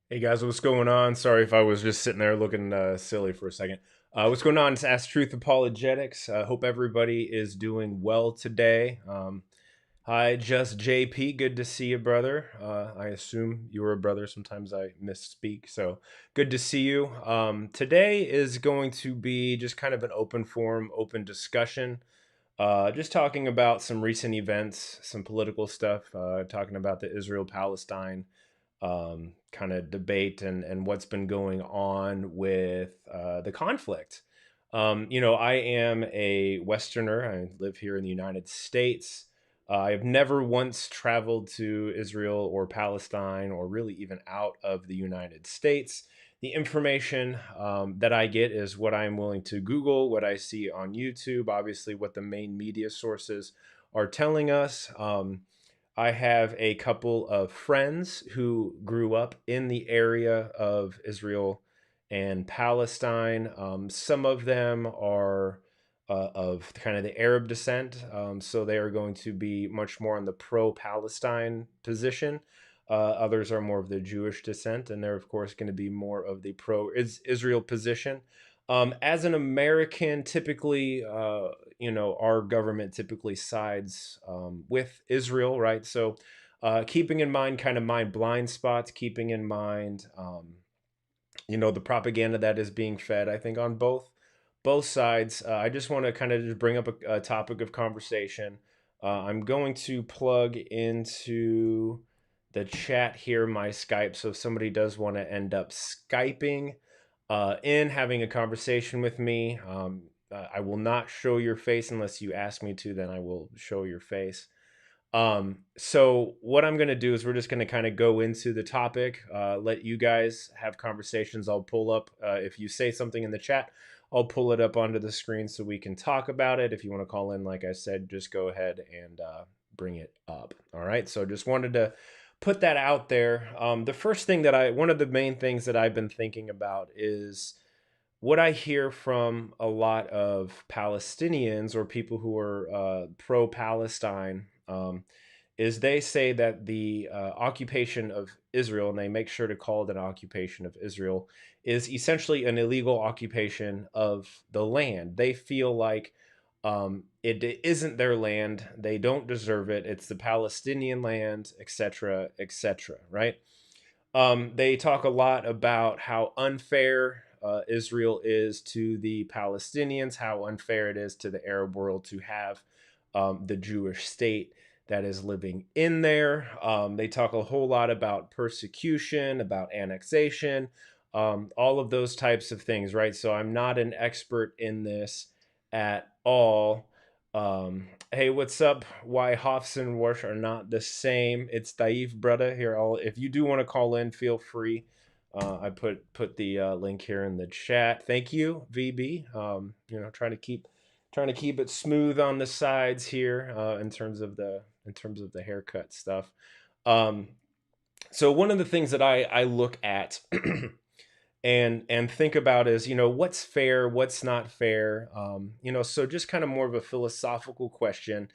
Hey guys, what's going on? Sorry if I was just sitting there looking silly for a second. What's going on? It's Ask Truth Apologetics. Hope everybody is doing well today. Hi, just JP. Good to see you, brother. I assume you were a brother. Sometimes I misspeak. So good to see you. Today is going to be just kind of an open forum, open discussion. Just talking about some recent events, some political stuff, talking about the Israel Palestine kind of debate and what's been going on with the conflict. I am a Westerner. I live here in the United States. I have never once traveled to Israel or Palestine or really even out of the United States. The information that I get is what I'm willing to Google, what I see on YouTube, obviously, what the main media sources are telling us. I have a couple of friends who grew up in the area of Israel and Palestine. Some of them are of kind of the Arab descent, so they are going to be much more on the pro Palestine position. Others are more of the Jewish descent, and they're, of course, going to be more of the pro Israel position. As an American, typically, our government typically sides with Israel, right? So, keeping in mind kind of my blind spots, keeping in mind, the propaganda that is being fed, I think on both sides. I just want to kind of just bring up a topic of conversation. I'm going to plug into the chat here my Skype. So if somebody does want to end up Skyping in having a conversation with me, I will not show your face unless you ask me to, then I will show your face. So what I'm going to do is we're just going to kind of go into the topic, let you guys have conversations. I'll pull up, if you say something in the chat, I'll pull it up onto the screen so we can talk about it. If you want to call in, like I said, just go ahead and bring it up. All right. So just wanted to put that out there. The first thing one of the main things that I've been thinking about is what I hear from a lot of Palestinians or people who are pro Palestine. Is they say that the occupation of Israel, and they make sure to call it an occupation of Israel, is essentially an illegal occupation of the land. They feel like it isn't their land. They don't deserve it. It's the Palestinian land, etc., etc. Right? They talk a lot about how unfair Israel is to the Palestinians, how unfair it is to the Arab world to have the Jewish state that is living in there. They talk a whole lot about persecution, about annexation, all of those types of things, right? So I'm not an expert in this at all. Hey, what's up? Why Hoffs and Warsh are not the same? It's Daif, brother. Here, if you do want to call in, feel free. I put the link here in the chat. Thank you, VB. Trying to keep it smooth on the sides here in terms of the haircut stuff. Um, so one of the things that I look at and think about is what's fair, what's not fair. So just kind of more of a philosophical question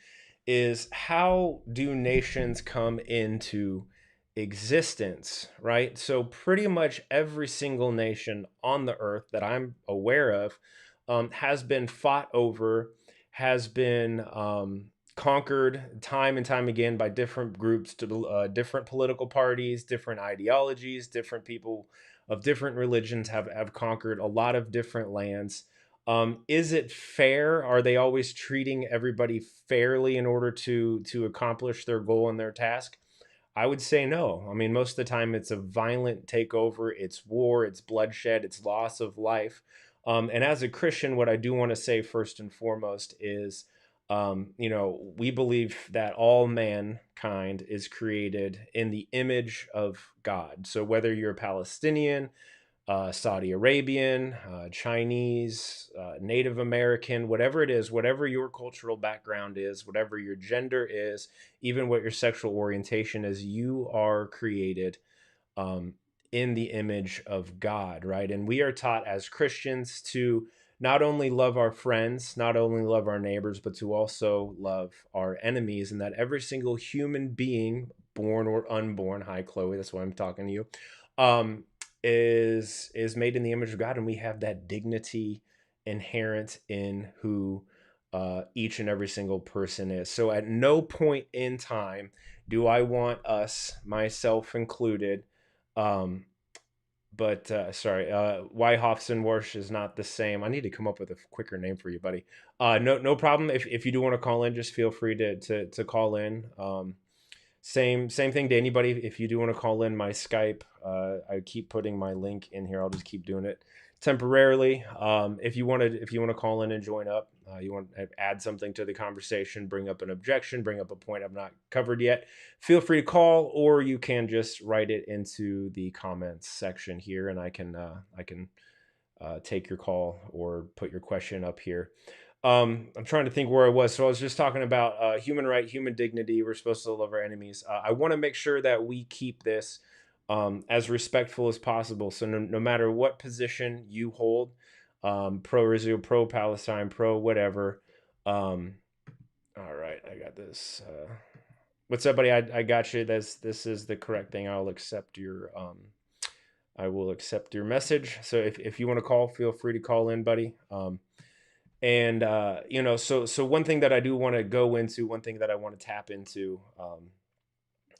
is, how do nations come into existence, right? So pretty much every single nation on the earth that I'm aware of has been fought over, has been conquered time and time again by different groups, different political parties, different ideologies, different people of different religions have conquered a lot of different lands. Is it fair? Are they always treating everybody fairly in order to accomplish their goal and their task? I would say no. I mean, most of the time it's a violent takeover, it's war, it's bloodshed, it's loss of life. And as a Christian, what I do want to say first and foremost is, we believe that all mankind is created in the image of God. So whether you're a Palestinian, Saudi Arabian, Chinese, Native American, whatever it is, whatever your cultural background is, whatever your gender is, even what your sexual orientation is, you are created um, in the image of God, right? And we are taught as Christians to not only love our friends, not only love our neighbors, but to also love our enemies, and that every single human being, born or unborn, hi Chloe, that's why I'm talking to you, um, is made in the image of God, and we have that dignity inherent in who each and every single person is. So at no point in time do I want us, myself included, um, but sorry, Wyhoffsenwarsh is not the same. I need to come up with a quicker name for you, buddy. No problem. If you do want to call in, just feel free to call in. Same thing to anybody. If you do want to call in, my Skype, I keep putting my link in here. I'll just keep doing it temporarily. If you want to call in and join up, you want to add something to the conversation, bring up an objection, bring up a point I've not covered yet, feel free to call, or you can just write it into the comments section here, and I can take your call or put your question up here. I'm trying to think where I was. So I was just talking about human right, human dignity. We're supposed to love our enemies. I want to make sure that we keep this as respectful as possible. So no matter what position you hold, pro Israel, pro Palestine, pro whatever. Um, all right, I got this. What's up, buddy? I got you. This is the correct thing. I will accept your message. So if you want to call, feel free to call in, buddy. And so one thing that I do want to go into, one thing that I want to tap into,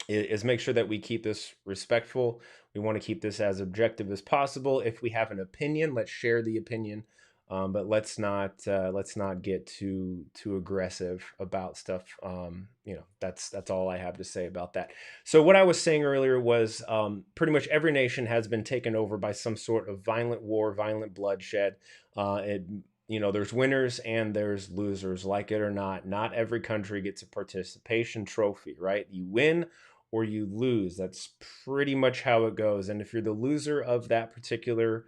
is make sure that we keep this respectful. We want to keep this as objective as possible. If we have an opinion, let's share the opinion, but let's not get too aggressive about stuff. That's all I have to say about that. So what I was saying earlier was pretty much every nation has been taken over by some sort of violent war, violent bloodshed. There's winners and there's losers. Like it or not every country gets a participation trophy, right? You win or you lose. That's pretty much how it goes. And if you're the loser of that particular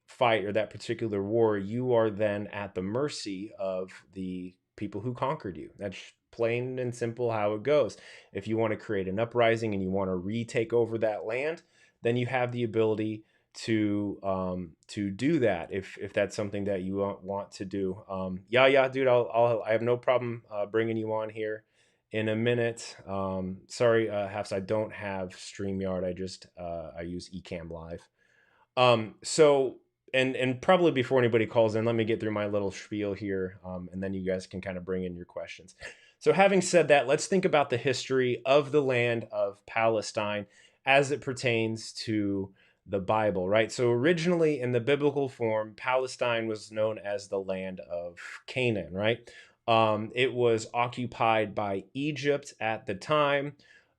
fight or that particular war, you are then at the mercy of the people who conquered you. That's plain and simple how it goes. If you want to create an uprising and you want to retake over that land, then you have the ability to do that if that's something that you want to do. Yeah, dude, I have no problem bringing you on here in a minute. Sorry, Hafs, I don't have StreamYard. I use Ecamm Live. So and probably before anybody calls in, let me get through my little spiel here, and then you guys can kind of bring in your questions. So having said that, let's think about the history of the land of Palestine as it pertains to the Bible, right? So originally in the biblical form, Palestine was known as the land of Canaan, right? It was occupied by Egypt at the time.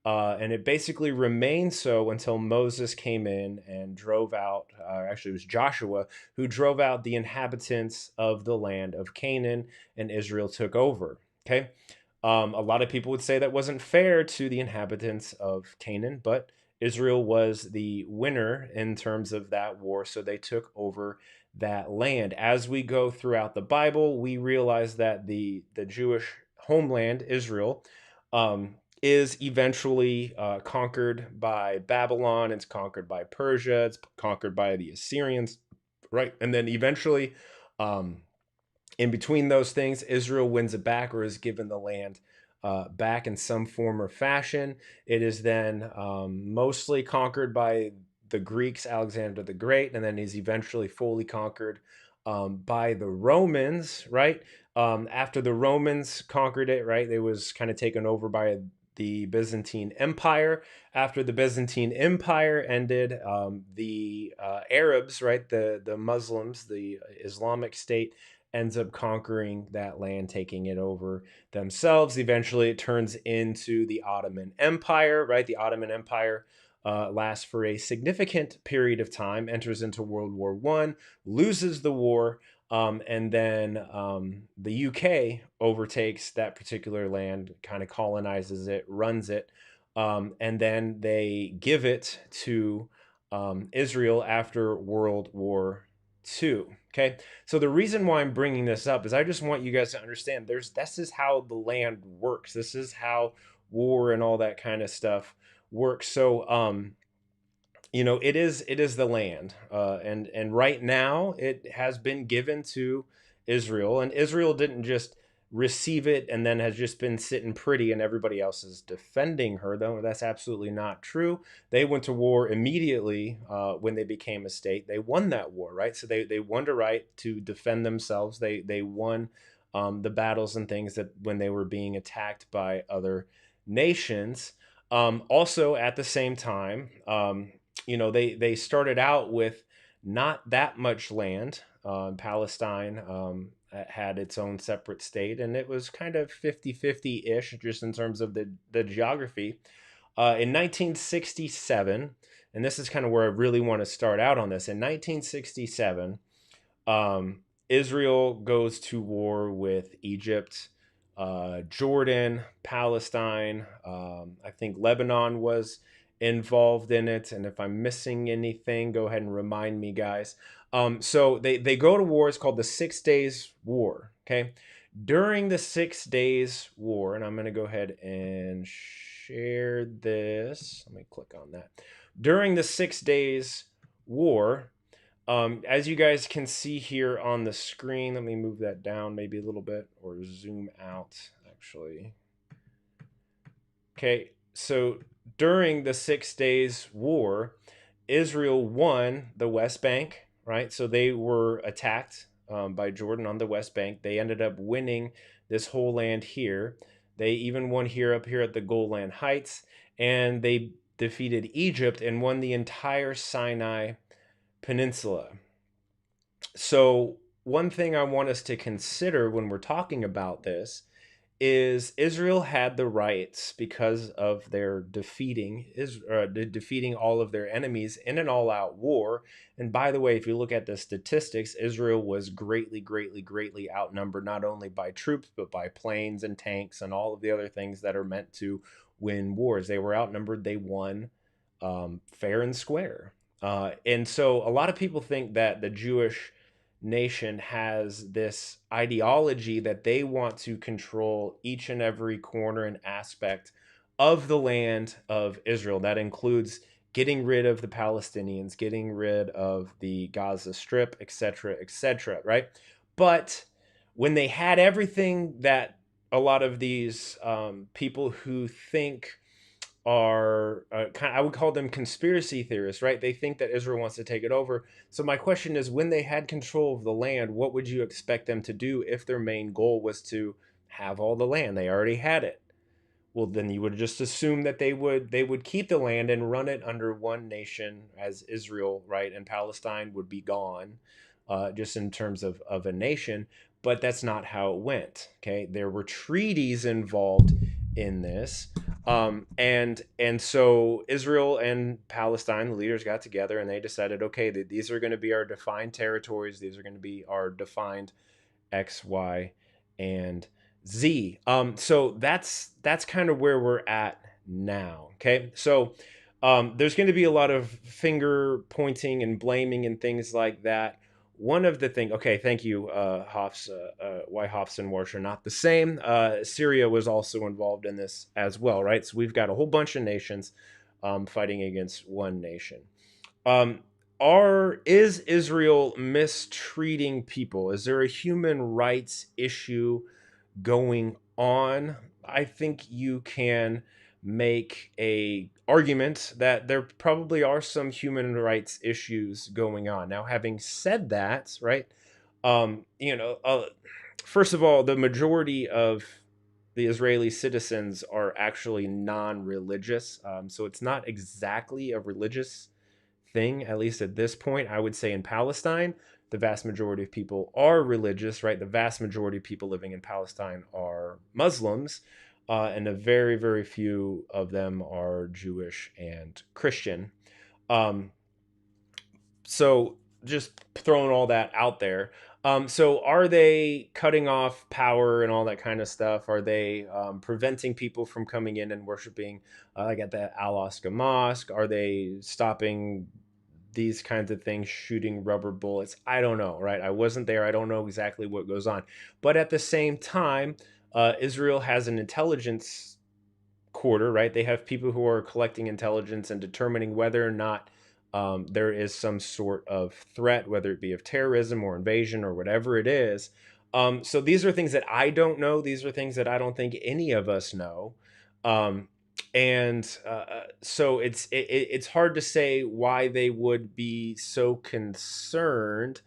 And it basically remained so until Moses came in and drove out, actually, it was Joshua who drove out the inhabitants of the land of Canaan, and Israel took over. Okay. A lot of people would say that wasn't fair to the inhabitants of Canaan, but Israel was the winner in terms of that war, so they took over that land. As we go throughout the Bible, we realize that the Jewish homeland, Israel, is eventually conquered by Babylon. It's conquered by Persia. It's conquered by the Assyrians, right? And then eventually, um, in between those things, Israel wins it back or is given the land back in some form or fashion. It is then mostly conquered by the Greeks, Alexander the Great, and then is eventually fully conquered by the Romans, right? After the Romans conquered it, right, it was kind of taken over by the Byzantine Empire. After the Byzantine Empire ended, the Arabs, right, the Muslims, the Islamic State, ends up conquering that land, taking it over themselves. Eventually, it turns into the Ottoman Empire, right? The Ottoman Empire lasts for a significant period of time, enters into World War I, loses the war, and then the UK overtakes that particular land, kind of colonizes it, runs it, and then they give it to Israel after World War II. Okay, so the reason why I'm bringing this up is I just want you guys to understand this is how the land works. This is how war and all that kind of stuff works. So it is the land, and right now it has been given to Israel, and Israel didn't just receive it and then has just been sitting pretty and everybody else is defending her, though that's absolutely not true. They went to war immediately when they became a state. They won that war, right? So they won the right to defend themselves. They won the battles and things that when they were being attacked by other nations. Also, at the same time, they started out with not that much land. Palestine had its own separate state, and it was kind of 50-50 ish, just in terms of the geography. In 1967, and this is kind of where I really want to start out on this. In 1967, um, Israel goes to war with Egypt, Jordan, Palestine. I think Lebanon was involved in it. And if I'm missing anything, go ahead and remind me, guys. So they go to war. It's called the 6 Days War. Okay. During the 6 Days War, and I'm going to go ahead and share this. Let me click on that. During the 6 Days War, as you guys can see here on the screen, let me move that down maybe a little bit or zoom out actually. Okay, so during the 6 Days War, Israel won the West Bank, right? So they were attacked by Jordan on the West Bank. They ended up winning this whole land here. They even won here up here at the Golan Heights, and they defeated Egypt and won the entire Sinai Peninsula. So, one thing I want us to consider when we're talking about this is Israel had the rights because of their defeating all of their enemies in an all-out war. And by the way, if you look at the statistics, Israel was greatly, greatly, greatly outnumbered, not only by troops, but by planes and tanks and all of the other things that are meant to win wars. They were outnumbered. They won fair and square. And so a lot of people think that the Jewish nation has this ideology that they want to control each and every corner and aspect of the land of Israel. That includes getting rid of the Palestinians, getting rid of the Gaza Strip, etc., right? But when they had everything that a lot of these people who think are I would call them conspiracy theorists, right? They think that Israel wants to take it over. So my question is, when they had control of the land, what would you expect them to do if their main goal was to have all the land? They already had it. Well, then you would just assume that they would keep the land and run it under one nation as Israel, right? And Palestine would be gone, just in terms of a nation. But that's not how it went. Okay, there were treaties involved in this, and so Israel and Palestine, the leaders got together and they decided, okay, that these are going to be our defined territories. These are going to be our defined X, Y, and Z. So that's kind of where we're at now. Okay, so there's going to be a lot of finger pointing and blaming and things like that. One of the things, okay, thank you, Hoffs. Why Hoffs and Warsh are not the same. Syria was also involved in this as well, right? So we've got a whole bunch of nations fighting against one nation. Um, is Israel mistreating people? Is there a human rights issue going on? I think you can make a argument that there probably are some human rights issues going on. Now, having said that, right? Um, you know, uh, First of all, the majority of the Israeli citizens are actually non-religious, so it's not exactly a religious thing, at least at this point. I would say in Palestine, the vast majority of people are religious, right? The vast majority of people living in Palestine are Muslims, and a very, very few of them are Jewish and Christian. Um, so just throwing all that out there. So are they cutting off power and all that kind of stuff? Are they preventing people from coming in and worshiping like at the Al-Aqsa Mosque? Are they stopping these kinds of things, shooting rubber bullets? I don't know, right? I wasn't there. I don't know exactly what goes on. But at the same time, Israel has an intelligence quarter, right? They have people who are collecting intelligence and determining whether or not there is some sort of threat, whether it be of terrorism or invasion or whatever it is. So these are things that I don't know. These are things that I don't think any of us know. Um, and so it's hard to say why they would be so concerned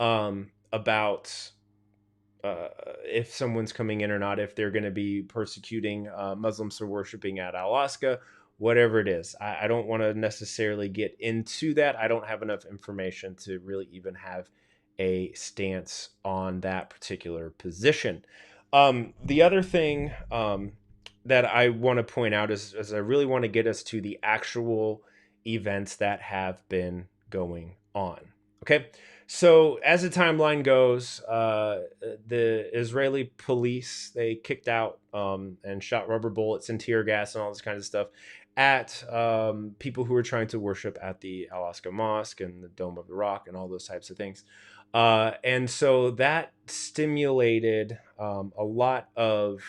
about if someone's coming in or not, if they're going to be persecuting Muslims for worshiping at Alaska, whatever it is. I don't want to necessarily get into that. I don't have enough information to really even have a stance on that particular position. The other thing that I want to point out is I really want to get us to the actual events that have been going on. Okay. So as the timeline goes, the Israeli police, they kicked out and shot rubber bullets and tear gas and all this kind of stuff at people who were trying to worship at the Alaska Mosque and the Dome of the Rock and all those types of things. And so that stimulated a lot of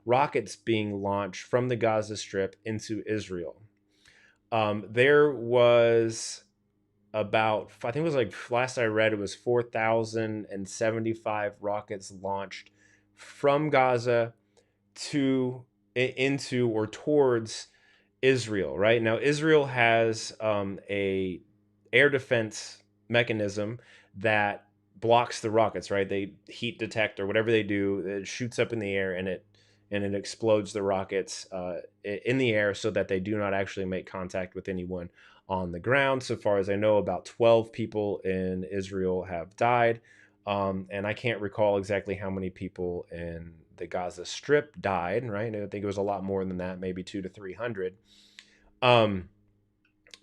rockets being launched from the Gaza Strip into Israel. There was about, I think it was like, last I read, it was 4,075 rockets launched from Gaza to into or towards Israel. Right now, Israel has a air defense mechanism that blocks the rockets. Right, they heat detect or whatever they do. It shoots up in the air and it explodes the rockets in the air so that they do not actually make contact with anyone on the ground. So far as I know, about 12 people in Israel have died. And I can't recall exactly how many people in the Gaza Strip died, right? I think it was a lot more than that, maybe 200 to 300. Um,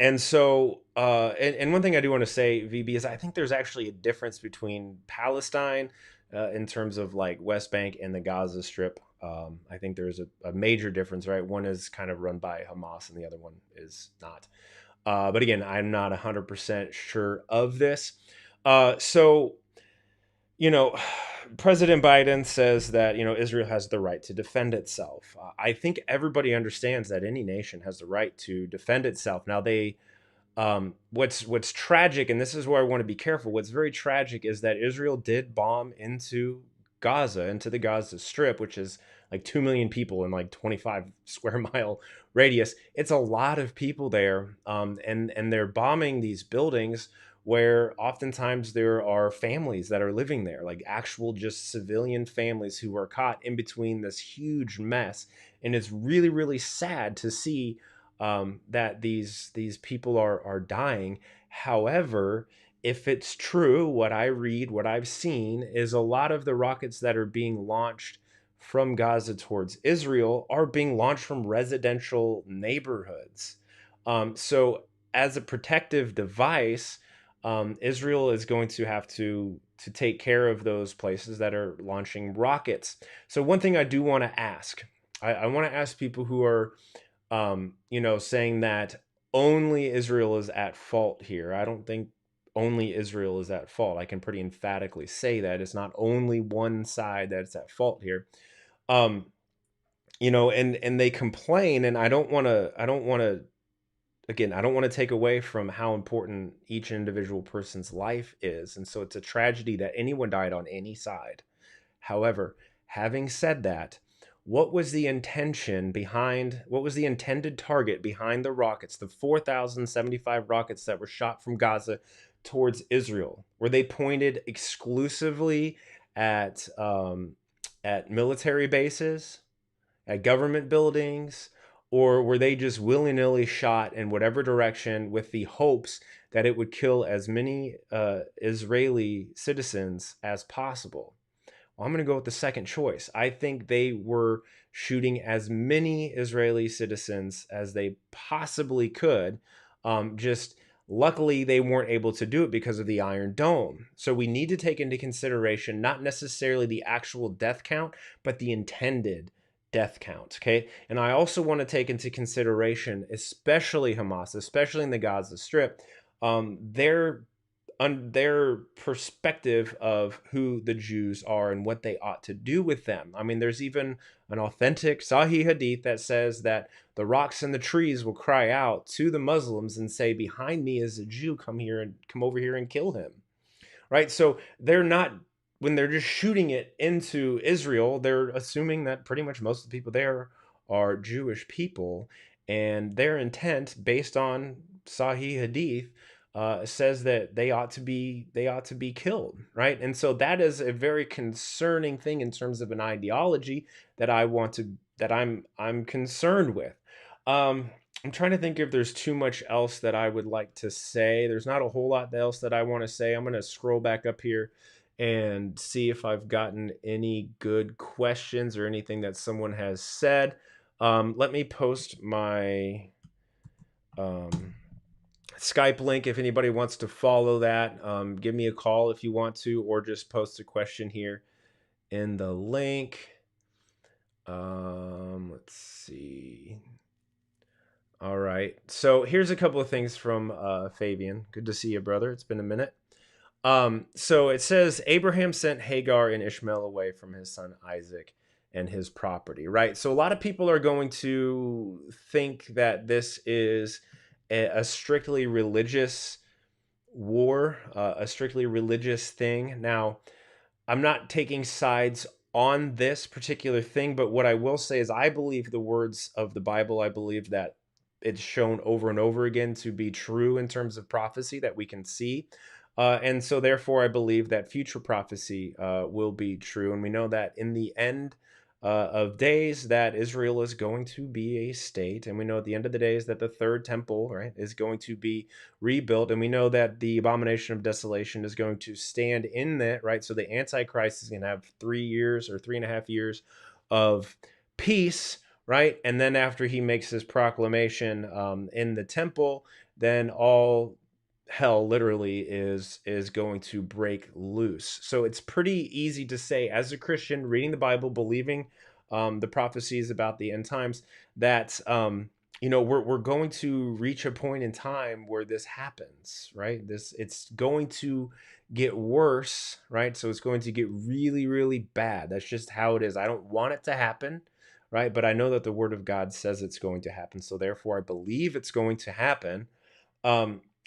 and so, and one thing I do want to say, VB, is I think there's actually a difference between Palestine in terms of like West Bank and the Gaza Strip. I think there's a major difference, right? One is kind of run by Hamas and the other one is not. But again, I'm not 100% sure of this. So, you know, President Biden says that, Israel has the right to defend itself. I think everybody understands that any nation has the right to defend itself. Now, what's tragic, and this is where I want to be careful. What's very tragic is that Israel did bomb into Gaza, into the Gaza Strip, which is like 2 million people in like 25 square mile radius. It's a lot of people there, and they're bombing these buildings where oftentimes there are families that are living there, like actual just civilian families who are caught in between this huge mess. And it's really, really sad to see that these people are dying. However, if it's true, what I read, what I've seen, is a lot of the rockets that are being launched from Gaza towards Israel are being launched from residential neighborhoods. So, as a protective device, Israel is going to have to take care of those places that are launching rockets. So, one thing I do want to ask, I want to ask people who are saying that only Israel is at fault here. I don't think only Israel is at fault. I can pretty emphatically say that it's not only one side that's at fault here. Um, and they complain, and I don't want to take away from how important each individual person's life is. And so it's a tragedy that anyone died on any side. However, having said that, what was the intended target behind the rockets, the 4,075 rockets that were shot from Gaza towards Israel? Were they pointed exclusively at military bases, at government buildings, or were they just willy-nilly shot in whatever direction with the hopes that it would kill as many Israeli citizens as possible? Well, I'm going to go with the second choice. I think they were shooting as many Israeli citizens as they possibly could. Just luckily, they weren't able to do it because of the Iron Dome. So we need to take into consideration not necessarily the actual death count, but the intended death count. Okay. And I also want to take into consideration, especially Hamas, especially in the Gaza Strip, their on their perspective of who the Jews are and what they ought to do with them. I mean, there's even an authentic Sahih hadith that says that the rocks and the trees will cry out to the Muslims and say, "Behind me is a Jew. Come over here and kill him." Right? So they're not when they're just shooting it into Israel, they're assuming that pretty much most of the people there are Jewish people, and their intent, based on Sahih Hadith, says that they ought to be killed, right? And so that is a very concerning thing in terms of an ideology that I'm concerned with. Um, I'm trying to think if there's too much else that I would like to say. There's not a whole lot else that I want to say. I'm going to scroll back up here and see if I've gotten any good questions or anything that someone has said. Let me post my Skype link if anybody wants to follow that. Give me a call if you want to, or just post a question here in the link. Let's see. All right. So here's a couple of things from Fabian. Good to see you, brother. It's been a minute. So it says Abraham sent Hagar and Ishmael away from his son Isaac and his property, right? So a lot of people are going to think that this is a strictly religious war, a strictly religious thing. Now, I'm not taking sides on this particular thing, but what I will say is I believe the words of the Bible. I believe that it's shown over and over again to be true in terms of prophecy that we can see. And so, therefore, I believe that future prophecy will be true. And we know that in the end of days, that Israel is going to be a state. And we know at the end of the days that the third temple, right, is going to be rebuilt. And we know that the abomination of desolation is going to stand in that, right? So the Antichrist is going to have 3 years or 3.5 years of peace, right? And then after he makes his proclamation in the temple, then all hell literally is going to break loose. So it's pretty easy to say, as a Christian reading the Bible, believing the prophecies about the end times, that we're going to reach a point in time where this happens, right? It's going to get worse, right? So it's going to get really, really bad. That's just how it is. I don't want it to happen, right? But I know that the Word of God says it's going to happen. So therefore, I believe it's going to happen.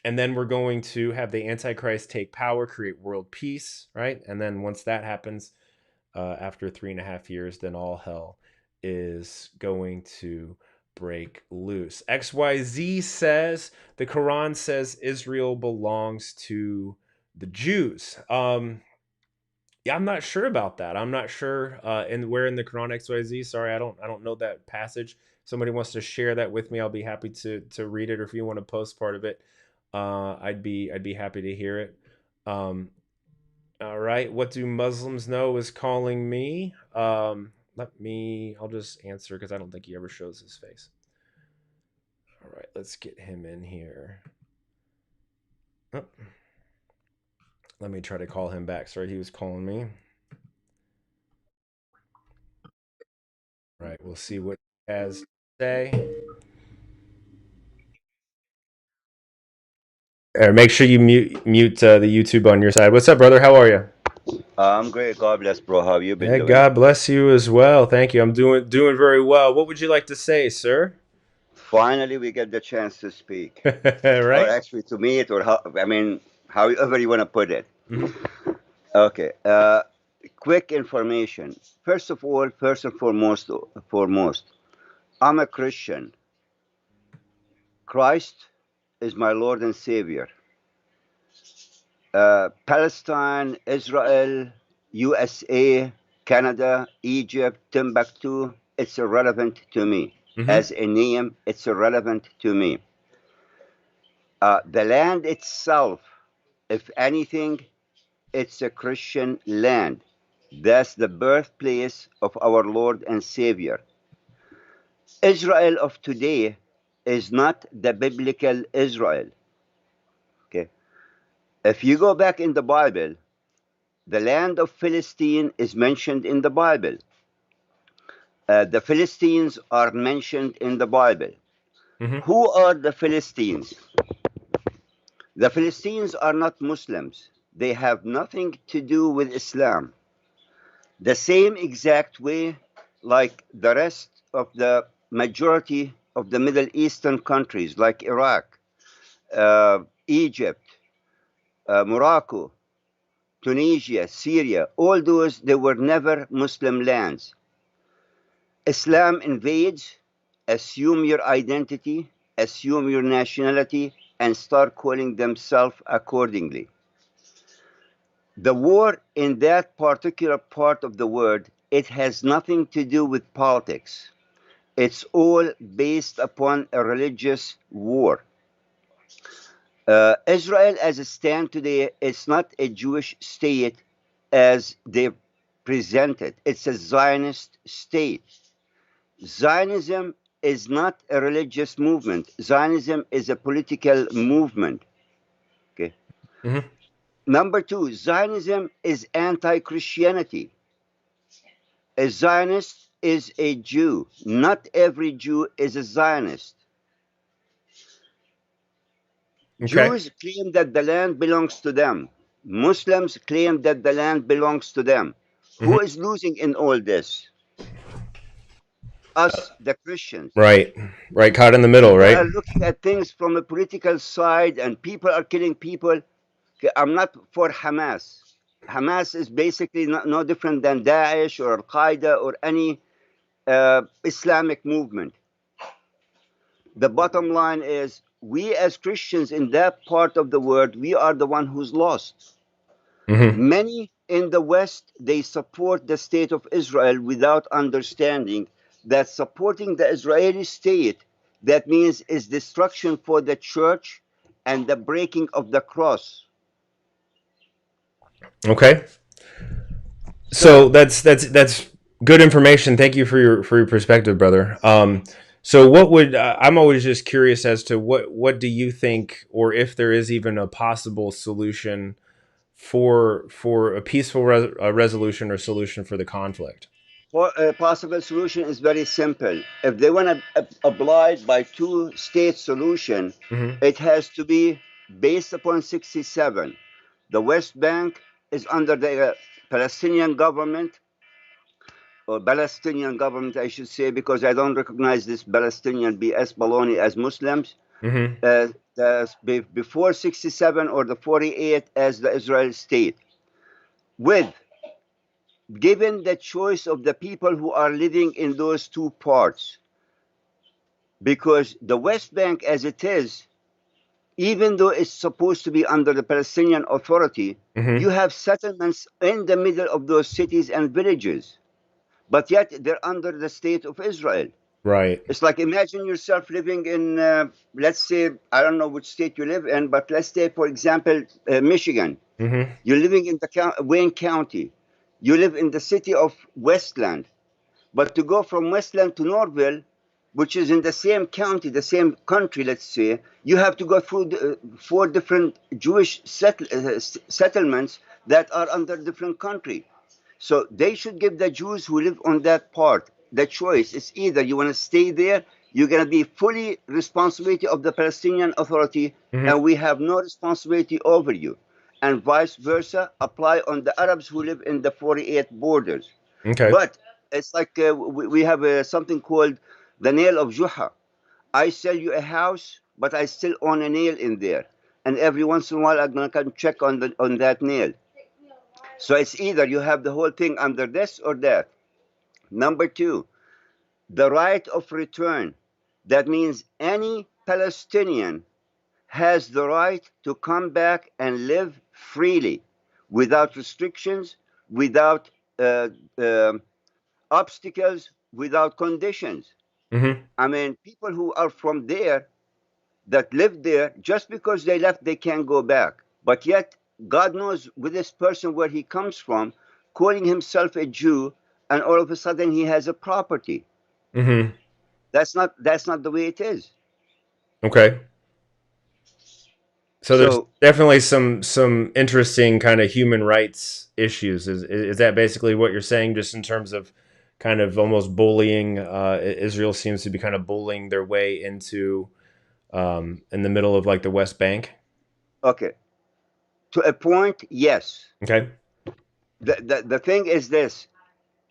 And then we're going to have the Antichrist take power, create world peace, right? And then once that happens, after 3.5 years, then all hell is going to break loose. XYZ says the Quran says Israel belongs to the Jews. Yeah, I'm not sure about that. I'm not sure in where in the Quran XYZ. Sorry, I don't know that passage. Somebody wants to share that with me, I'll be happy to read it, or if you want to post part of it, I'd be happy to hear it. All right, what do Muslims know is calling me? I'll just answer because I don't think he ever shows his face. All right, let's get him in here. Oh. Let me try to call him back. Sorry, he was calling me. All right, we'll see what he has to say. Make sure you mute the YouTube on your side. What's up, brother? How are you? I'm great. God bless, bro. How have you been Yeah, doing? God bless you as well. Thank you. I'm doing very well. What would you like to say, sir? Finally, we get the chance to speak. Or Right? actually, to meet, or however you want to put it. Mhm. Okay. Quick information. First of all, first and foremost, I'm a Christian. Christ is my Lord and Savior. Palestine, Israel, USA, Canada, Egypt, Timbuktu, it's irrelevant to me. Mhm. As a name, it's irrelevant to me. The land itself, if anything, it's a Christian land. That's the birthplace of our Lord and Savior. Israel of today is not the biblical Israel. Okay. If you go back in the Bible, the land of Philistine is mentioned in the Bible. The Philistines are mentioned in the Bible. Mhm. Who are the Philistines? The Philistines are not Muslims. They have nothing to do with Islam. The same exact way like the rest of the majority of the Middle Eastern countries like Iraq, Egypt, Morocco, Tunisia, Syria, all those, they were never Muslim lands. Islam invades, assume your identity, assume your nationality, and start calling themselves accordingly. The war in that particular part of the world, it has nothing to do with politics. It's all based upon a religious war. Israel, as it stands today, is not a Jewish state as they present it. It's a Zionist state. Zionism is not a religious movement. Zionism is a political movement. Okay. Mm-hmm. Number two, Zionism is anti-Christianity. A Zionist is a Jew. Not every Jew is a Zionist. Okay. Jews claim that the land belongs to them. Muslims claim that the land belongs to them. Mm-hmm. Who is losing in all this? Us, the Christians. Right. Right. Caught in the middle. People Right. are looking at things from a political side and people are killing people. Okay, I'm not for Hamas. Hamas is basically no different than Daesh or Al Qaeda or any Islamic movement. The bottom line is we as Christians in that part of the world, we are the one who's lost. Mm-hmm. Many in the West, they support the state of Israel without understanding that supporting the Israeli state, that means is destruction for the church and the breaking of the cross. Okay. So So, that's good information. Thank you for your perspective, brother. So what would I'm always just curious as to what do you think, or if there is even a possible solution for a peaceful resolution or solution for the conflict? a possible solution is very simple. If they want to abide by two-state solution, Mm-hmm. it has to be based upon 67. The West Bank is under the Palestinian government, or Palestinian government, I should say, because I don't recognize this Palestinian BS baloney as Muslims. Mm-hmm. Before 67 or the 48 as the Israel state. With given the choice of the people who are living in those two parts, because the West Bank as it is, even though it's supposed to be under the Palestinian Authority, Mm-hmm. you have settlements in the middle of those cities and villages, but yet they're under the state of Israel. Right. It's like imagine yourself living in, let's say, I don't know which state you live in, but let's say, for example, Michigan. Mm-hmm. You're living in the Wayne County. You live in the city of Westland. But to go from Westland to Norville, which is in the same county, the same country, let's say, you have to go through four different Jewish settlements that are under different country. So they should give the Jews who live on that part the choice. It's either you want to stay there, you're going to be fully responsibility of the Palestinian Authority, Mm-hmm. and we have no responsibility over you. And vice versa, apply on the Arabs who live in the 48 borders. Okay. But it's like we have something called the nail of Juha. I sell you a house, but I still own a nail in there. And every once in a while, I'm going to come check on that nail. So it's either you have the whole thing under this or that. Number two, the right of return. That means any Palestinian has the right to come back and live freely without restrictions, without uh, um obstacles, without conditions. Mm-hmm. I mean, people who are from there that live there, just because they left, they can't go back. But yet, God knows with this person where he comes from, calling himself a Jew, and all of a sudden he has a property. Mm-hmm. That's not the way it is. Okay. So there's So, definitely some interesting kind of human rights issues. Is that basically what you're saying? Just in terms of kind of almost bullying, Israel seems to be kind of bullying their way into in the middle of like the West Bank. okay, to a point, yes. Okay. The thing is this: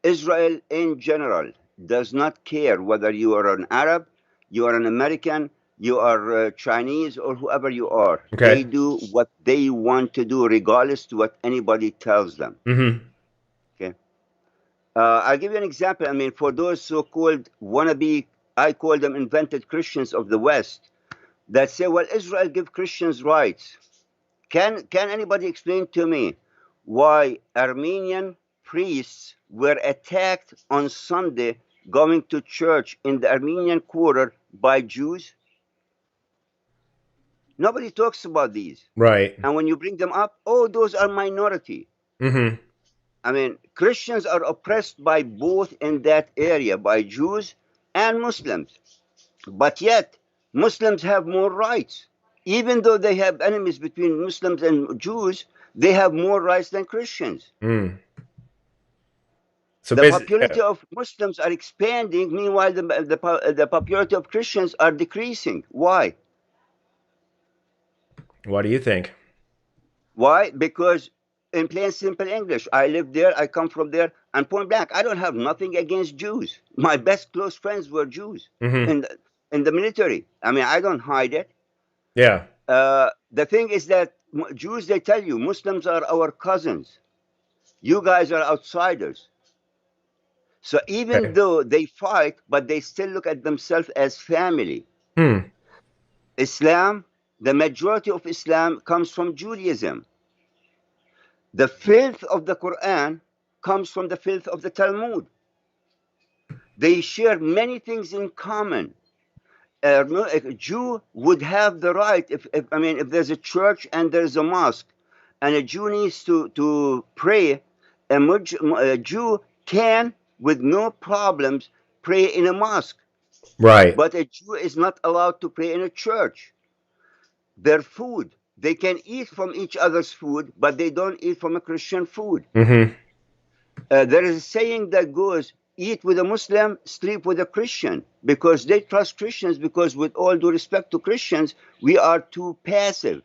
Israel in general does not care whether you are an Arab, you are an American, you are Chinese or whoever you are. They Okay. do what they want to do, regardless to what anybody tells them. Mm-hmm. Okay. I'll give you an example. I mean, for those so-called wannabe, I call them invented Christians of the West that say, well, Israel give Christians rights. Can anybody explain to me why Armenian priests were attacked on Sunday going to church in the Armenian quarter by Jews? Nobody talks about these. Right. And when you bring them up, oh, those are minority. Mm-hmm. I mean, Christians are oppressed by both in that area, by Jews and Muslims. But yet, Muslims have more rights. Even though they have enemies between Muslims and Jews, they have more rights than Christians. Mm. So The basically, popularity of Muslims are expanding, meanwhile, the popularity of Christians are decreasing. Why? what do you think? Why? Because, in plain simple English, I live there, I come from there, and point blank, I don't have nothing against Jews. My best close friends were Jews Mm-hmm. in the military. I mean, I don't hide it. Yeah. The thing is that Jews, they tell you, Muslims are our cousins. You guys are outsiders. So even Okay. though they fight, but they still look at themselves as family. Hmm. Islam, the majority of Islam comes from Judaism. The filth of the Quran comes from the filth of the Talmud. They share many things in common. A Jew would have the right, if there's a church and there's a mosque, and a Jew needs to pray, a Jew can, with no problems, pray in a mosque. Right. But a Jew is not allowed to pray in a church. Their food, they can eat from each other's food, but they don't eat from a Christian food. Mm-hmm. There is a saying that goes, eat with a Muslim, sleep with a Christian, because they trust Christians, because with all due respect to Christians, we are too passive.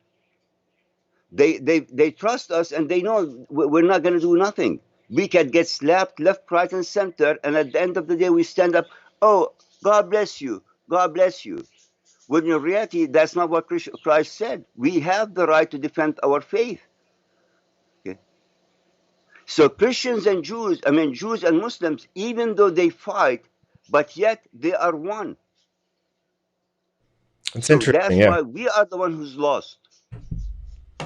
They trust us and they know we're not going to do nothing. We can get slapped left, right, and center, and at the end of the day, we stand up, oh, God bless you, God bless you. When in reality, that's not what Christ said. We have the right to defend our faith. Okay? So Christians and Jews, Jews and Muslims, even though they fight, but yet they are one. It's So interesting. that's Yeah. why we are the one who's lost.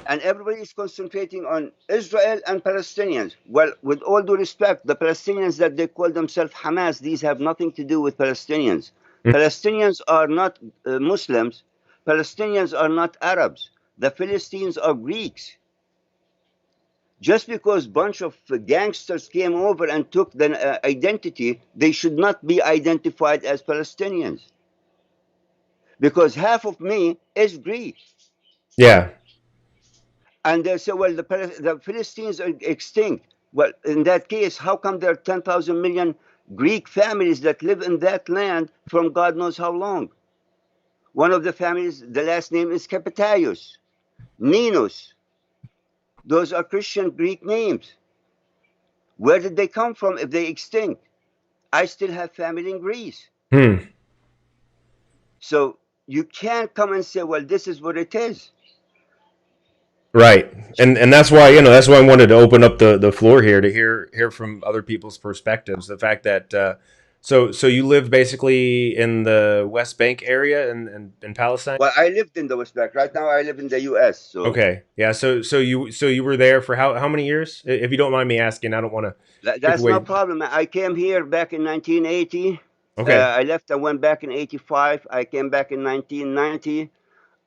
And everybody is concentrating on Israel and Palestinians. Well, with all due respect, the Palestinians that they call themselves Hamas, these have nothing to do with Palestinians. Mm. Palestinians are not Muslims. Palestinians are not Arabs. The Philistines are Greeks. Just because a bunch of gangsters came over and took the identity, they should not be identified as Palestinians. Because half of me is Greek. Yeah. And they say, well, the Philistines are extinct. Well, in that case, how come there are 10,000 million Greek families that live in that land from God knows how long? One of the families, the last name is Capitaius, Ninus. Those are Christian Greek names. Where did they come from if they extinct? I still have family in Greece. Hmm. So you can't come and say, well, this is what it is. Right. And that's why, that's why I wanted to open up the floor here to hear from other people's perspectives. The fact that so you live basically in the West Bank area in Palestine. Well, I lived in the West Bank. Right now, I live in the U.S. So Okay. Yeah. So you were there for how many years? If you don't mind me asking, I don't want to take that's no away. problem. I came here back in 1980. Okay. I left and went back in 85. I came back in 1990.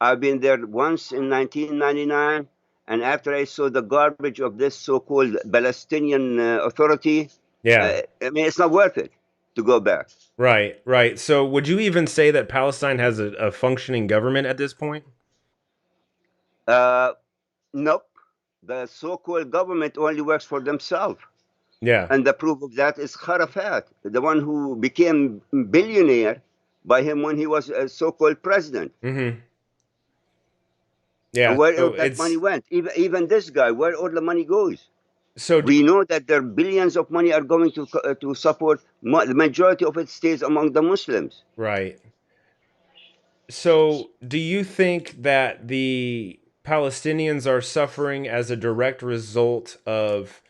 I've been there once in 1999. And after I saw the garbage of this so-called Palestinian Authority, Yeah. it's not worth it to go back. Right. Right. So would you even say that Palestine has a functioning government at this point? Uh, nope. The so-called government only works for themselves. Yeah. And the proof of that is Arafat, the one who became billionaire by him when he was a so-called president. Mm-hmm. And Yeah. where all So that money it's went, even this guy, where all the money goes. so We know that there are billions of money are going to support, the majority of it stays among the Muslims. right. So, do you think that the Palestinians are suffering as a direct result of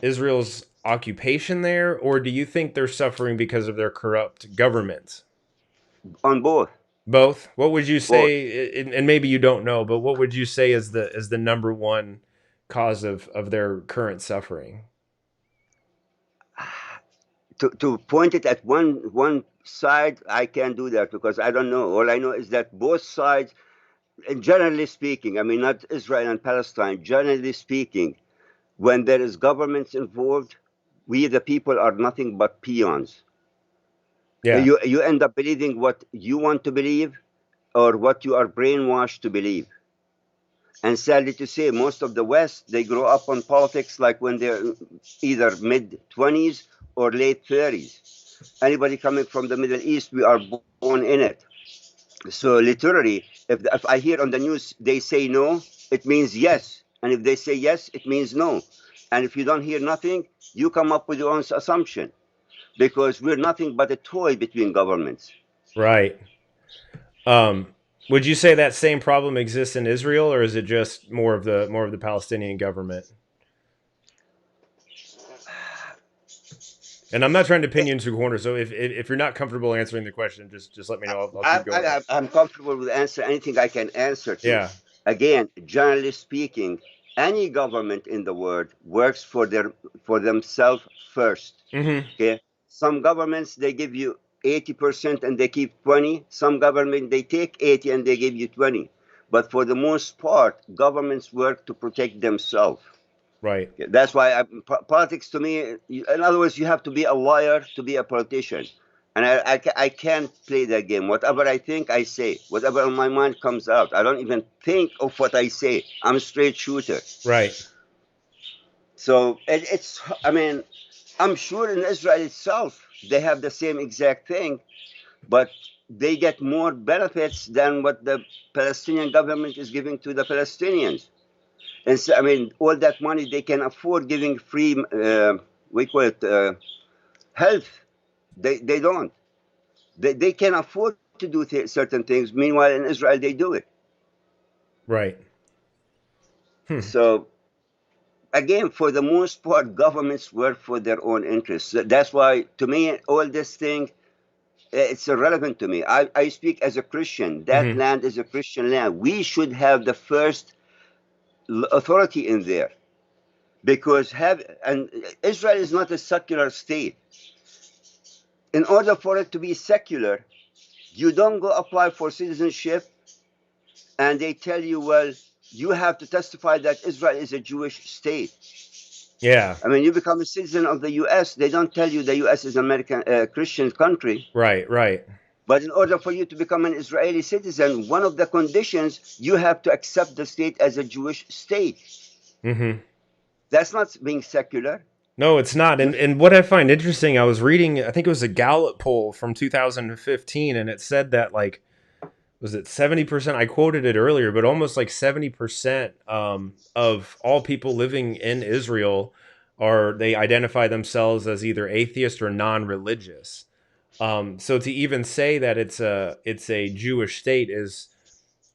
Israel's occupation there, or do you think they're suffering because of their corrupt government? On both. Both. What would you Both. say? And maybe you don't know, but what would you say is the number one cause of their current suffering? To point it at one side, I can't do that because I don't know. All I know is that both sides, and generally speaking, I mean not Israel and Palestine, generally speaking, when there is governments involved, we the people are nothing but peons. Yeah. You end up believing what you want to believe or what you are brainwashed to believe. And sadly to say, most of the West, they grow up on politics like when they're either mid 20s or late 30s. Anybody coming from the Middle East, we are born in it. So literally, if I hear on the news they say no, it means yes. And if they say yes, it means no. And if you don't hear nothing, you come up with your own assumption because we're nothing but a toy between governments. Right. Um, would you say that same problem exists in Israel, or is it just more of the Palestinian government? And I'm not trying to pin you into a corner, so if you're not comfortable answering the question, just let me know. I'll keep going. I'm comfortable with answer anything I can answer to. Yeah. Again, generally speaking, any government in the world works for themselves first. Mm-hmm. Okay, some governments they give you 80% and they keep 20. Some government they take 80 and they give you 20. But for the most part, governments work to protect themselves. Right. That's why politics to me, in other words, you have to be a liar to be a politician. And I can't play that game. Whatever I think, I say. Whatever on my mind comes out. I don't even think of what I say. I'm a straight shooter. Right. So it's, I mean, I'm sure in Israel itself, they have the same exact thing, but they get more benefits than what the Palestinian government is giving to the Palestinians. And so, I mean, all that money they can afford giving free, we call it health. They don't. They can afford to do certain things. Meanwhile, in Israel, they do it. Right. Hmm. So again, for the most part, governments work for their own interests. That's why, to me, all this thing it's irrelevant to me. I speak as a Christian. That Mm-hmm. land is a Christian land. We should have the first authority in there because and Israel is not a secular state. In order for it to be secular, you don't go apply for citizenship and they tell you, well, you have to testify that Israel is a Jewish state. Yeah. I mean, you become a citizen of the U.S. They don't tell you the U.S. is an American Christian country. Right. Right. But in order for you to become an Israeli citizen, one of the conditions you have to accept the state as a Jewish state. Mm-hmm. That's not being secular. No, it's not. And what I find interesting, I was reading, I think it was a Gallup poll from 2015, and it said that like was it 70%? I quoted it earlier, but almost like 70% of all people living in Israel are they identify themselves as either atheist or non-religious. So to even say that it's a Jewish state is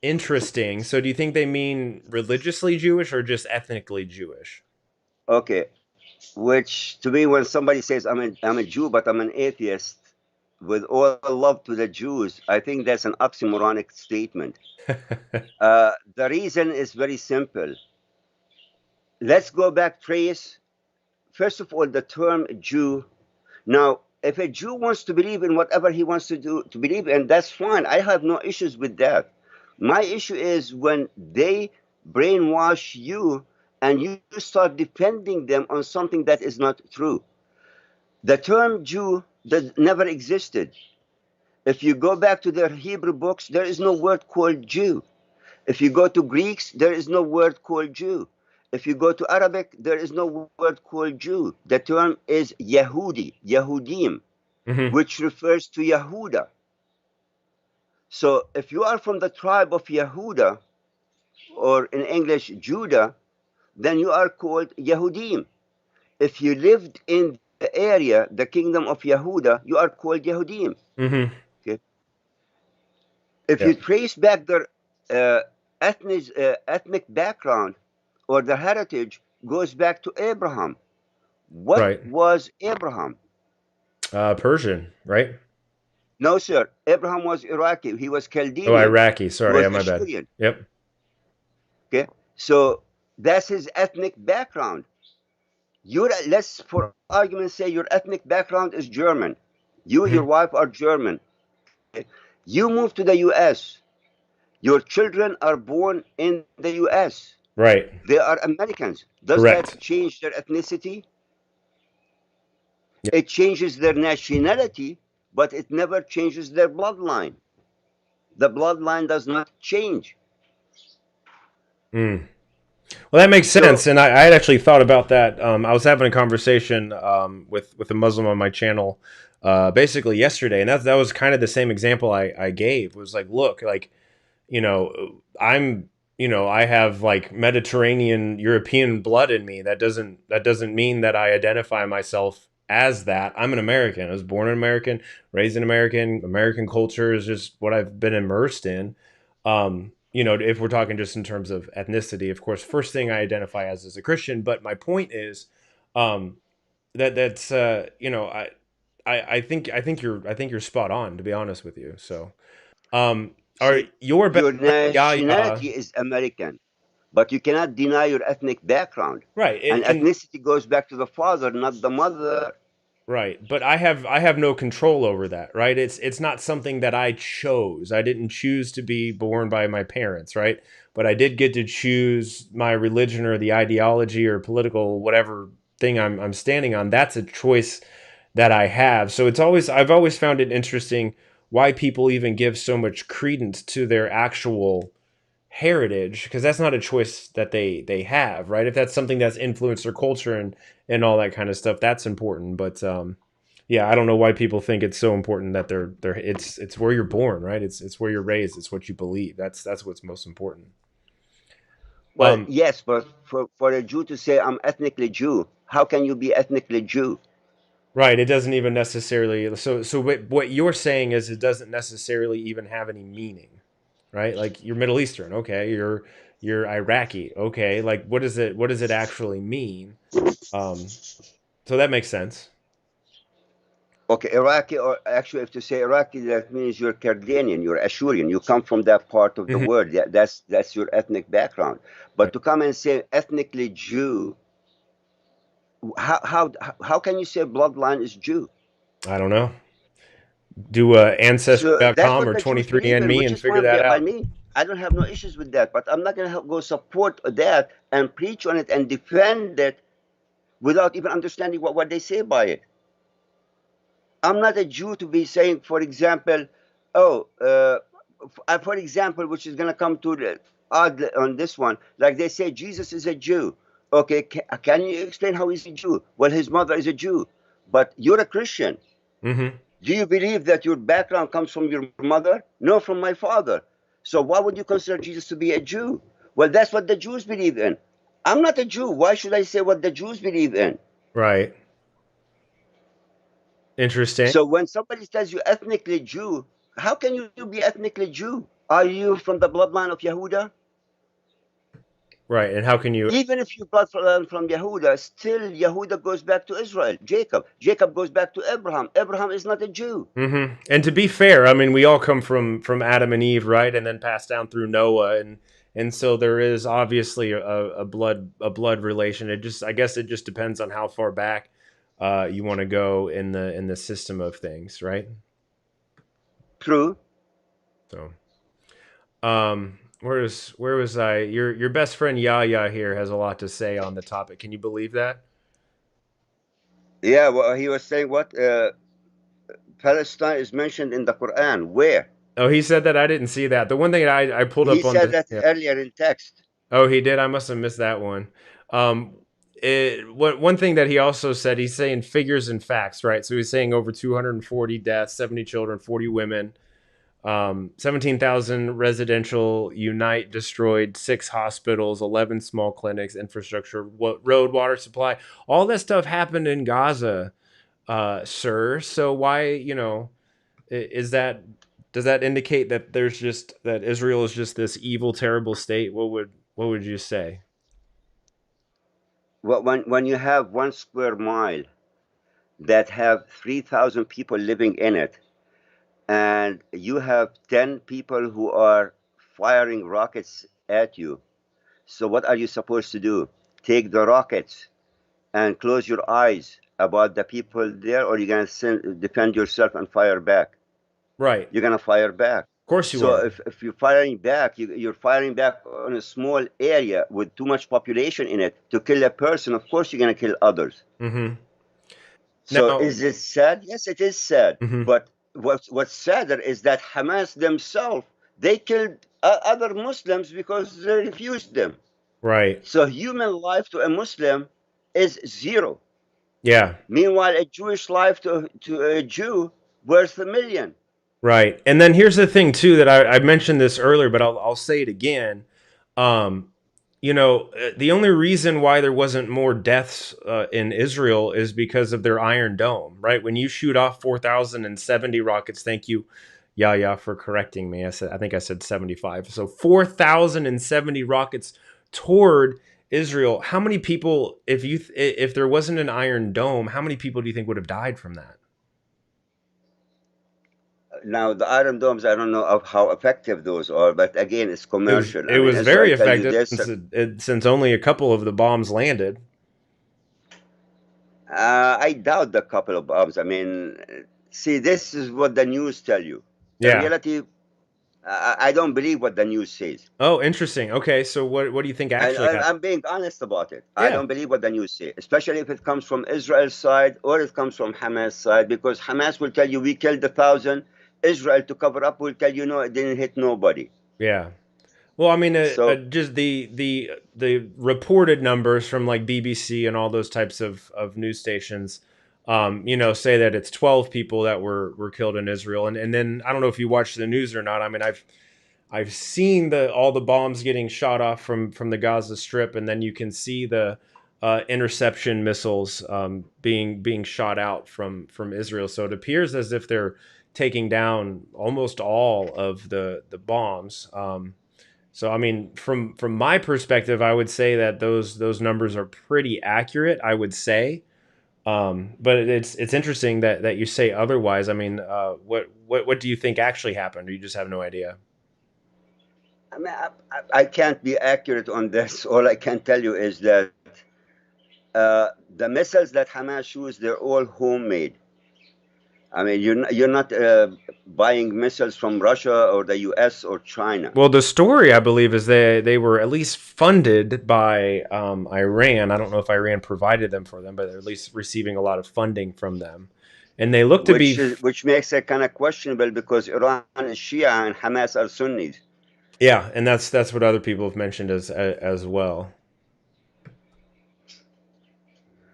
interesting. So do you think they mean religiously Jewish or just ethnically Jewish? Okay. Which to me, when somebody says I'm a Jew, but I'm an atheist, with all love to the Jews, I think that's an oxymoronic statement. The reason is very simple. Let's go back, trace. First of all, the term Jew. Now, if a Jew wants to believe in whatever he wants to do to believe in, that's fine. I have no issues with that. My issue is when they brainwash you and you start defending them on something that is not true. The term Jew that never existed. If you go back to their Hebrew books, there is no word called Jew. If you go to Greeks, there is no word called Jew. If you go to Arabic, there is no word called Jew. The term is Yehudi, Yehudim, Hmm. which refers to Yehuda. So if you are from the tribe of Yehuda, or in English, Judah, then you are called Yehudim. If you lived in the area, the kingdom of Yehuda, you are called Yehudim. Hmm. Okay? If Yeah. you trace back their uh, ethnic background or their heritage, goes back to Abraham. What Right. was Abraham? Persian, right? No, sir. Abraham was Iraqi. He was Oh, Chaldean. Iraqi. He Sorry, yeah, was my bad. Ashurian. Yep. Okay, so that's his ethnic background. Let's, for argument's sake, your ethnic background is German. You, Hmm. your wife are German. You move to the U.S. Your children are born in the U.S. Right. They are Americans. Does that Correct. change their ethnicity? Yep. It changes their nationality, but it never changes their bloodline. The bloodline does not change. Mm. Well, that makes So, sense, and I had actually thought about that. I was having a conversation with a Muslim on my channel, basically yesterday, and that was kind of the same example I gave. It was like, look, like I'm I have like Mediterranean European blood in me. That doesn't mean that I identify myself as that. I'm an American. I was born an American, raised an American. American culture is just what I've been immersed in. If we're talking just in terms of ethnicity, of course, first thing I identify as is a Christian. But my point is, um, that's I think you're spot on, to be honest with you. So, are see, your best your friend Yahya? nationality is American, but you cannot deny your ethnic background. Right, And and ethnicity goes back to the father, not the mother. right, but I have no control over that, right? It's not something that I chose. I didn't choose to be born by my parents, right? But I did get to choose my religion or the ideology or political whatever thing I'm standing on. That's a choice that I have. So I've always found it interesting why people even give so much credence to their actual heritage, because that's not a choice that they have, right? If that's something that's influenced their culture and all that kind of stuff, that's important. But yeah, I don't know why people think it's so important that they're it's where you're born, right? It's where you're raised, it's what you believe. That's what's most important. Well, um yes, but for a Jew to say, I'm ethnically Jew, how can you be ethnically Jew? right, it doesn't even necessarily, so what you're saying is it doesn't necessarily even have any meaning, right? Like you're Middle Eastern, okay, you're Iraqi, okay, like what does it actually mean? um so that makes sense. Okay, Iraqi, or actually, if to say Iraqi, that means you're Chaldean, you're Ashurian. You come from that part of the Mhm. world. Yeah, that's your ethnic background. But Right. to come and say ethnically Jew, how can you say bloodline is Jew? I don't know. Do So that's ancestry.com what or the Jews believe in, 23andMe which and is figure fine that by out. me. I don't have no issues with that, but I'm not going to go support that and preach on it and defend it without even understanding what they say by it. I'm not a Jew to be saying, for example, oh, for example, which is going to come to the odd on this one, like they say Jesus is a Jew. Okay, can you explain how he's a Jew? Well, his mother is a Jew, but you're a Christian. Hmm. Do you believe that your background comes from your mother? No, from my father. So why would you consider Jesus to be a Jew? Well, that's what the Jews believe in. I'm not a Jew. Why should I say what the Jews believe in? Right. Interesting. So when somebody says you're ethnically Jew, how can you be ethnically Jew? Are you from the bloodline of Yehuda? Right. And how can you? Even if you bloodline from Yehuda, still Yehuda goes back to Israel. Jacob. Jacob goes back to Abraham. Abraham is not a Jew. And to be fair, I mean, we all come from Adam and Eve, right? And then passed down through Noah, and so there is obviously a blood relation. I guess it just depends on how far back you want to go in the system of things, right? True. So where was I? Your best friend Yahya here has a lot to say on the topic. Can you believe that? Yeah, well, he was saying what? Palestine is mentioned in the Quran. Where? Oh, he said that. I didn't see that. The one thing that I pulled He up on said the, that yeah. earlier in text. Oh, he did. I must have missed that one. Um, one thing that he also said, he's saying figures and facts, right? So he's saying over 240 deaths, 70 children, 40 women, 17,000 residential unite destroyed, 6 hospitals, 11 small clinics, infrastructure, road, water supply. All that stuff happened in Gaza, sir. So why, is that? does that indicate that there's just that Israel is just this evil, terrible state? What would you say? When you have 1 square mile that have 3,000 people living in it, and you have 10 people who are firing rockets at you, so what are you supposed to do? Take the rockets and close your eyes about the people there, or you're going to defend yourself and fire back? Right. You're going to fire back. Of course you So are. if you're firing back, you're firing back on a small area with too much population in it to kill a person. Of course, you're going to kill others. Mm-hmm. So Now. is it sad? Yes, it is sad. Mm-hmm. But what's sadder is that Hamas themselves, they killed other Muslims because they refused them. Right. So human life to a Muslim is zero. Yeah. Meanwhile, a Jewish life to a Jew worth a million. Right. And then here's the thing too that I mentioned this earlier, but I'll say it again. Um, the only reason why there wasn't more deaths in Israel is because of their Iron Dome, right? When you shoot off 4,070 rockets, thank you, Yahya, for correcting me. I think I said 75. So 4,070 rockets toward Israel. How many people, if there wasn't an Iron Dome, how many people do you think would have died from that? Now, the Iron Domes, I don't know of how effective those are, but again, it's It was commercial. I it mean, was Israel very tell you effective this. since only a couple of the bombs landed. I doubt the couple of bombs. I mean, see, this is what the news tell you. In Yeah. reality, I don't believe what the news says. Oh, interesting. Okay, so what do you think And actually happened? I'm being honest about it. I Yeah. don't believe what the news say, especially if it comes from Israel's side or it comes from Hamas side, because Hamas will tell you we killed 1,000. Israel, to cover up, will tell you no, it didn't hit nobody. Yeah. Well, I mean, So just the reported numbers from like BBC and all those types of news stations, say that it's 12 people that were killed in Israel, and then I don't know if you watch the news or not. I mean, I've seen the all the bombs getting shot off from the Gaza Strip, and then you can see the interception missiles being shot out from Israel. So it appears as if they're taking down almost all of the bombs. So I mean, from my perspective, I would say that those numbers are pretty accurate. I would say, but it's interesting that you say otherwise. I mean, what do you think actually happened, or you just have no idea? I mean, I can't be accurate on this. All I can tell you is that the missiles that Hamas shoots, they're all homemade. I mean, you're not buying missiles from Russia or the U.S. or China. Well, the story I believe is they were at least funded by Iran. I don't know if Iran provided them for them, but they're at least receiving a lot of funding from them, and they look to be Which makes it kind of questionable because Iran is Shia and Hamas are Sunnis. yeah, and that's what other people have mentioned as well.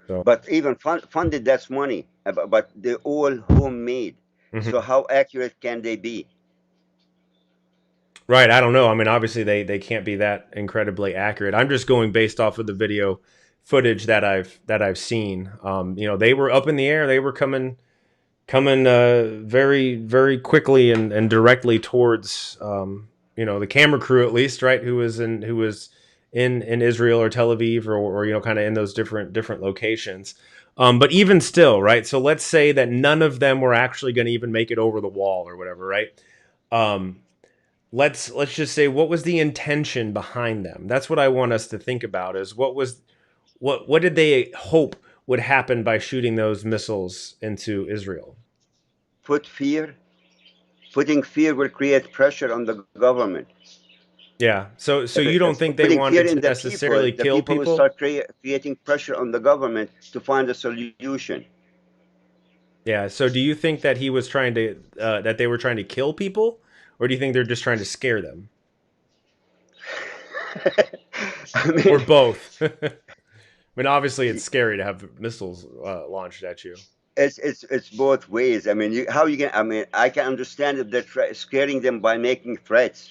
So. But even funded, that's money. But they're all homemade. So Mhm. how accurate can they be? Right, I don't know. I mean, obviously they can't be that incredibly accurate. I'm just going based off of the video footage that I've seen. They were up in the air. They were coming very very quickly and directly towards the camera crew at least, right, who was in Israel or Tel Aviv or kind of in those different locations. But even still, right? So let's say that none of them were actually going to even make it over the wall or whatever, right? Um, let's just say, what was the intention behind them? That's what I want us to think about, is what did they hope would happen by shooting those missiles into Israel? Put fear. Putting fear will create pressure on the government. Yeah. So If you don't it's think they putting fear wanted in to necessarily the kill people will people? start creating pressure on the government to find a solution. Yeah. So do you think that he was trying to that they were trying to kill people, or do you think they're just trying to scare them, I or mean, both? I mean, obviously, it's scary to have missiles launched at you. it's both ways. I mean, how you can? I mean, I can understand if they're scaring them by making threats,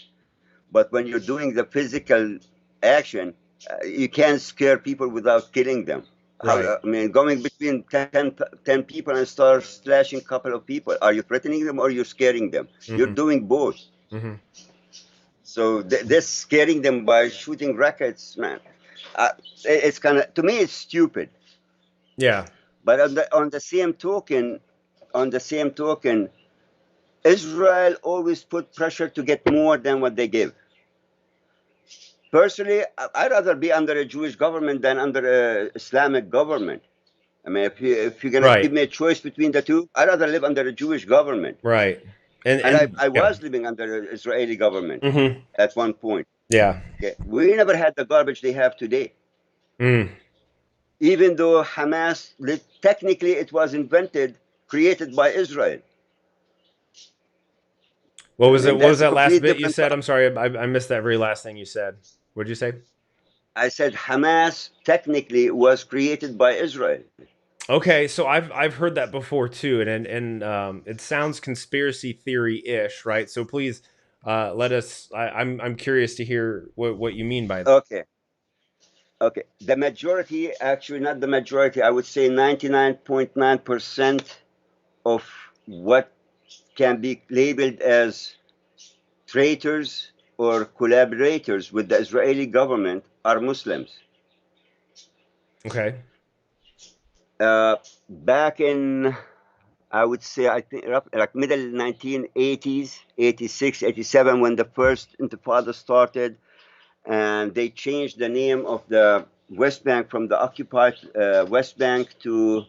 but when you're doing the physical action, you can't scare people without killing them. Right. I mean, going between 10 people and start slashing a couple of people. Are you threatening them or you're scaring them? You're Mm-hmm. doing both. Mm-hmm. So this scaring them by shooting rockets, man. Uh, it's kind of, to me, it's stupid. Yeah. But on the same token, Israel always put pressure to get more than what they give. Personally, I'd rather be under a Jewish government than under a Islamic government. I mean, if you're gonna give Right. me a choice between the two, I'd rather live under a Jewish government. Right. And And I yeah. was living under an Israeli government Mm-hmm. at one point. Yeah. Okay, we never had the garbage they have today. Mm. Even though Hamas, technically, it was created by Israel. What I was it? mean, What was that's a that last complete bit you different said? I'm topic. sorry, I missed that very last thing you said. What did you say? I said Hamas technically was created by Israel. Okay, so I've heard that before too, and it sounds conspiracy theory ish, right? So please, let us. I'm curious to hear what you mean by that. Okay, okay. The majority, actually, not the majority, I would say 99.9% of what can be labeled as traitors or collaborators with the Israeli government are Muslims. Okay. Back in, I would say, I think, like middle 1980s, 86, 87, when the first Intifada started, and they changed the name of the West Bank from the occupied West Bank to,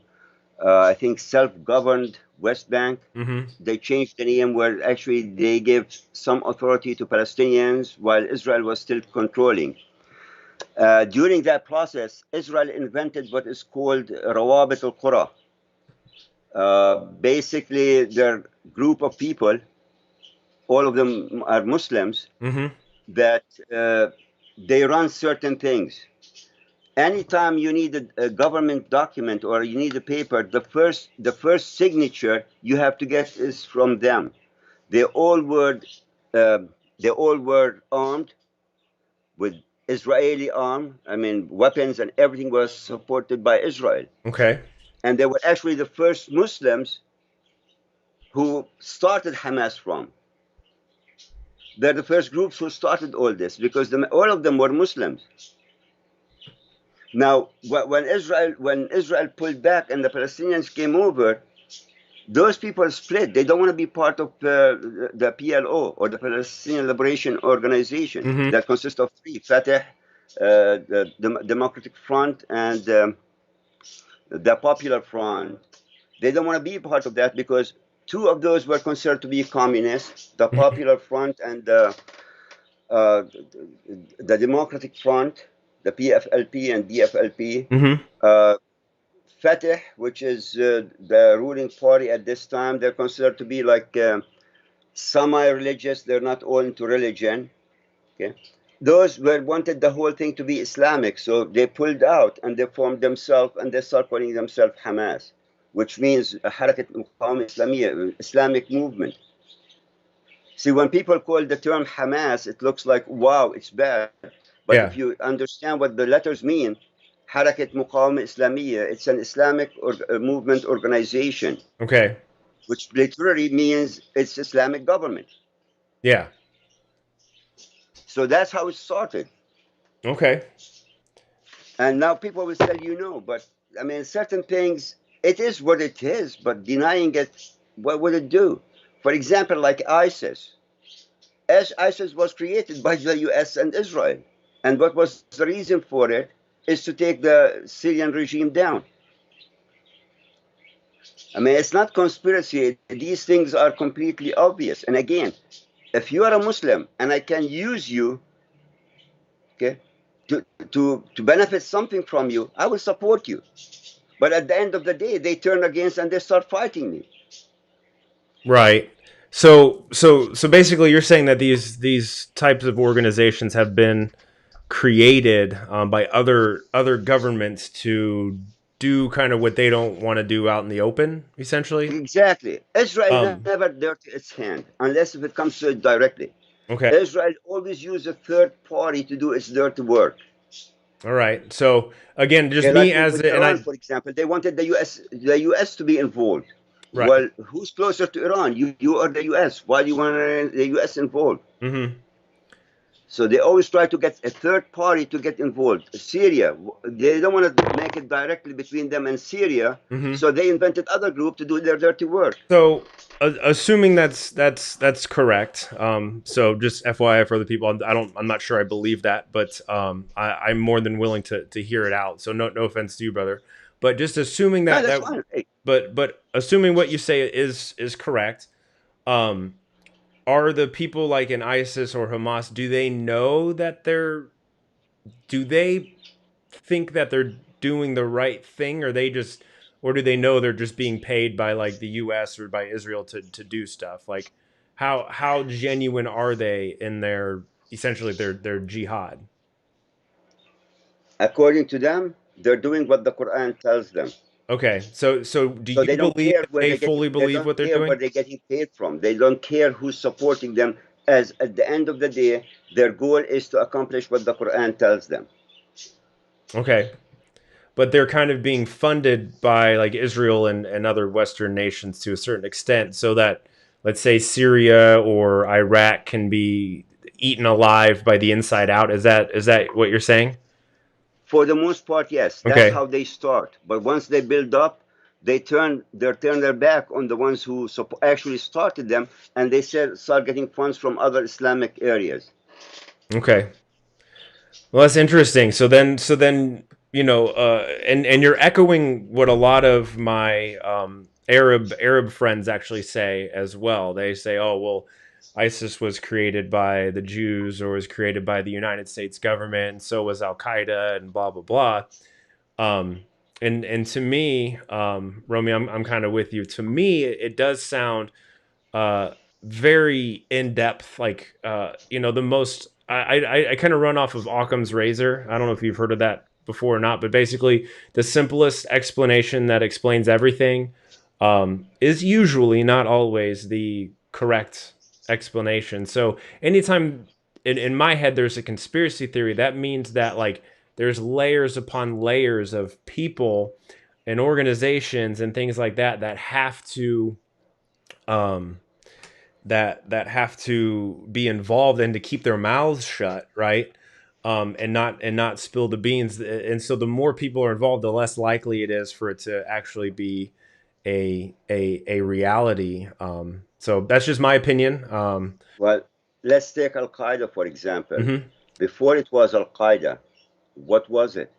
I think, self-governed West Bank. Mm-hmm. They changed the name where actually they gave some authority to Palestinians while Israel was still controlling. During that process, Israel invented what is called Rawabit al-Qura. Basically, they're a group of people, all of them are Muslims, Mm-hmm. that they run certain things. Anytime you need a government document or you need a paper, the first signature you have to get is from them. They all were uh, they all were armed with Israeli arm. I mean, weapons and everything was supported by Israel. Okay. And they were actually the first Muslims who started Hamas from. They're the first groups who started all this because all of them were Muslims. Now, when Israel pulled back and the Palestinians came over, those people split. They don't want to be part of the PLO or the Palestinian Liberation Organization Mm-hmm. that consists of three: Fatah, the Democratic Front, and the Popular Front. They don't want to be part of that because two of those were considered to be communists: the Mm-hmm. Popular Front and uh, the Democratic Front, the PFLP and DFLP. Mm-hmm. Uh, Fatah, which is the ruling party at this time, they're considered to be like semi-religious. They're not all into religion. Okay, those were wanted the whole thing to be Islamic, so they pulled out and they formed themselves and they start calling themselves Hamas, which means Harakat Muqawama Islamiyya, Islamic movement. See, when people call the term Hamas, it looks like wow, it's bad. But if Yeah. you understand what the letters mean, Harakat Muqawama Islamiyya, it's an Islamic movement organization, Okay. which literally means it's Islamic government. Yeah. So that's how it started. Okay. And now people will tell you no, but I mean, certain things, it is what it is, but denying it, what would it do? For example, like ISIS. As ISIS was created by the US and Israel. And what was the reason for it is to take the Syrian regime down. I mean, it's not conspiracy. These things are completely obvious. And again, if you are a Muslim and I can use you, okay, to benefit something from you, I will support you. But at the end of the day, they turn against and they start fighting me. Right. So basically, you're saying that these types of organizations have been created by other governments to do kind of what they don't want to do out in the open, essentially. Exactly. Israel Um. never dirty its hand unless if it comes to it directly. Okay. Israel always uses a third party to do its dirty work. All right. So again, just Okay, me like as with and Iran, I for example, they wanted the US to be involved. right. Well, who's closer to Iran? You or the US? Why do you want the US involved? Mm-hmm. So they always try to get a third party to get involved. Syria, they don't want to make it directly between them and Syria, Mm-hmm. so they invented other group to do their dirty work. So, assuming that's correct. So just FYI for other people, I'm not sure I believe that, but I'm more than willing to hear it out. So no offense to you, brother, but just assuming No, that that's that, fine. Hey, but assuming what you say is correct. Um, are the people like in ISIS or Hamas? Do they know that they're? Do they think that they're doing the right thing, or they just, or do they know they're just being paid by like the U.S. or by Israel to do stuff? Like, how genuine are they in their essentially their jihad? according to them, they're doing what the Quran tells them. Okay, so do So you they don't believe care that where they they're getting. fully They believe don't what they're care where doing? they're getting paid from. They don't care who's supporting them. As at the end of the day, their goal is to accomplish what the Quran tells them. Okay, but they're kind of being funded by like Israel and other Western nations to a certain extent, so that let's say Syria or Iraq can be eaten alive by the inside out. Is that what you're saying? For the most part, yes, that's Okay, how they start. But once they build up, they turn their back on the ones who actually started them, and they start getting funds from other Islamic areas. okay. Well, that's interesting. So then, and you're echoing what a lot of my Arab friends actually say as well. They say, "Oh, well, ISIS was created by the Jews or was created by the United States government, and so was Al Qaeda, and blah blah blah." Um, and to me, Romy, I'm kind of with you. To me, it does sound uh very in depth, like the most I kind of run off of Occam's razor. I don't know if you've heard of that before or not, but basically the simplest explanation that explains everything is usually, not always, the correct explanation. So anytime in my head there's a conspiracy theory, that means that like there's layers upon layers of people and organizations and things like that that have to um that have to be involved and to keep their mouths shut, right? And not spill the beans. And so the more people are involved, the less likely it is for it to actually be a reality. So that's just my opinion. Well, let's take Al Qaeda, for example. Mhm. Before it was Al Qaeda, what was it?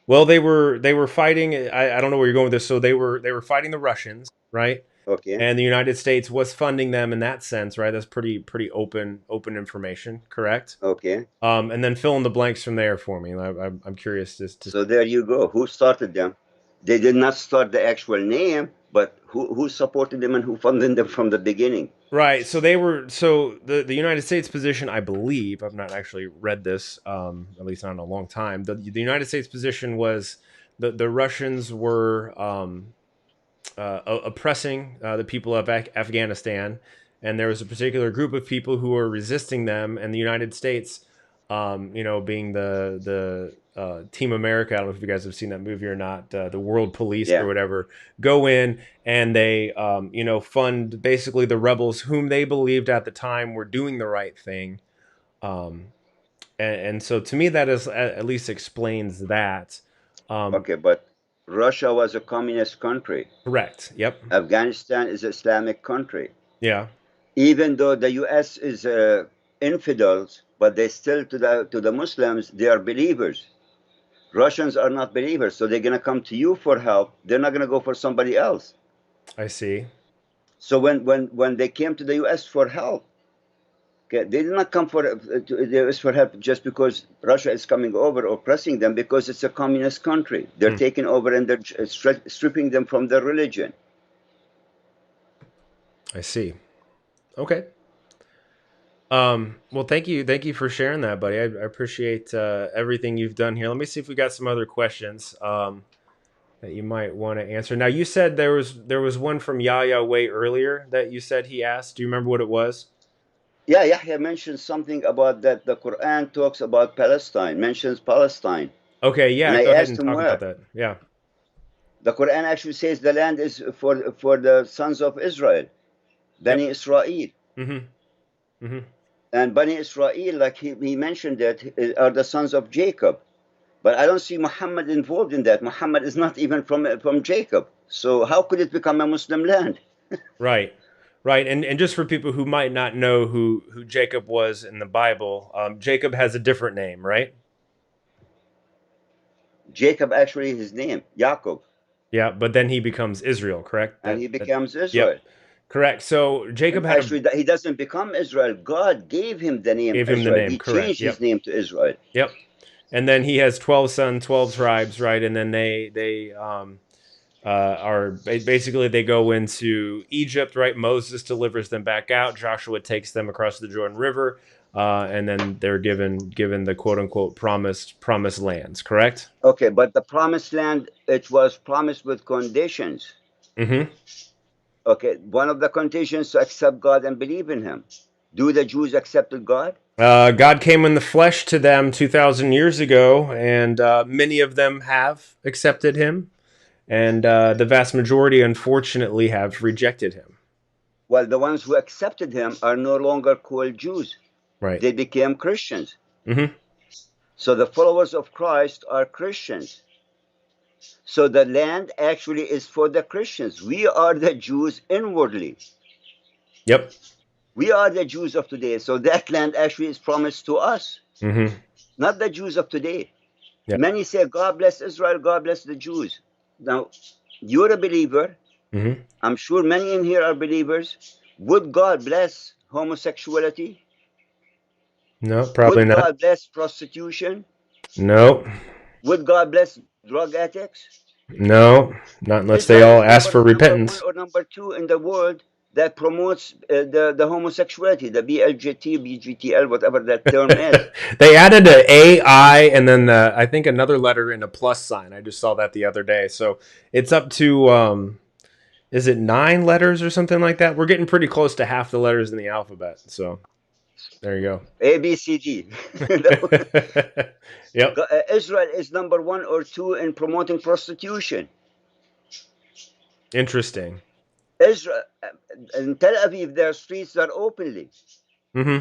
Well, they were fighting. I don't know where you're going with this. So they were fighting the Russians, right? Okay, And the United States was funding them in that sense, right? That's pretty open information, correct? okay. And then fill in the blanks from there for me. I'm curious to. So there you go. Who started them? They did not start the actual name, but who supported them and who funded them from the beginning? Right. The United States position, I believe, I've not actually read this, at least not in a long time. The United States position was the Russians were oppressing the people of Afghanistan, and there was a particular group of people who were resisting them, and the United States, being the Team America. I don't know if you guys have seen that movie or not, the World Police or Yeah. whatever, go in and they, fund basically the rebels whom they believed at the time were doing the right thing. Um, and so to me, that is at least explains that. Okay, but Russia was a communist country. Correct. Yep. Afghanistan is an Islamic country. Yeah. Even though the U.S. is infidels, but they still to the Muslims they are believers. Russians are not believers, so they're gonna come to you for help. They're not gonna go for somebody else. I see. So when they came to the U.S. for help, okay, they did not come to the U.S. for help just because Russia is coming over or pressing them because it's a communist country. They're Hmm. taking over and they're stripping them from their religion. I see. Okay. Well, thank you for sharing that, buddy. I appreciate everything you've done here. Let me see if we got some other questions that you might want to answer. Now, you said there was one from Yahya way earlier that you said he asked. Do you remember what it was? Yeah, Yahya mentions something about that the Quran talks about Palestine, mentions Palestine. Okay, And yeah, I go ahead asked and him talk about where. that. Yeah. The Quran actually says the land is for the sons of Israel, Yep. Bani Israel. Mm-hmm. Mm-hmm. And Bani Israel, like he mentioned that, are the sons of Jacob. But I don't see Muhammad involved in that. Muhammad is not even from Jacob. So how could it become a Muslim land? Right. Right. And just for people who might not know who Jacob was in the Bible, Jacob has a different name, right? Jacob actually his name, Yaakov, Yeah, but then he becomes Israel, correct? and he That becomes yep. Israel. Correct. So Jacob And had a actually, he doesn't become Israel. God gave him the name gave him the Israel. name, He correct. changed his Yep. name to Israel. Yep. And then he has 12 sons, 12 tribes, right? And then they are basically they go into Egypt, right? Moses delivers them back out. Joshua takes them across the Jordan River, and then they're given the quote unquote promised lands. Correct? Okay, but the promised land, it was promised with conditions. Mm-hmm. Okay, one of the conditions to accept God and believe in Him. Do the Jews accepted God? God came in the flesh to them 2,000 years ago, and many of them have accepted Him, and the vast majority, unfortunately, have rejected Him. Well, the ones who accepted Him are no longer called Jews. Right. They became Christians. Mm-hmm. So the followers of Christ are Christians. So the land actually is for the Christians. We are the Jews inwardly. Yep. We are the Jews of today. So that land actually is promised to us, Mm-hmm. not the Jews of today. Yep. Many say, God bless Israel, God bless the Jews. Now, you're a believer. Mm-hmm. I'm sure many in here are believers. Would God bless homosexuality? No, probably Would not. God bless prostitution? No. Would God bless drug addicts? No, not unless they Israel all is ask for number one repentance. or number two in the world that promotes the homosexuality, the BLGT, BGTL, whatever that term is. They added a AI and then I think another letter and a plus sign. I just saw that the other day. So it's up to is it 9 letters or something like that? We're getting pretty close to half the letters in the alphabet. So there you A, B, C, D. go. Yep. Israel is number one or two in promoting prostitution. Interesting. Israel, in Tel Aviv, their streets Mm-hmm.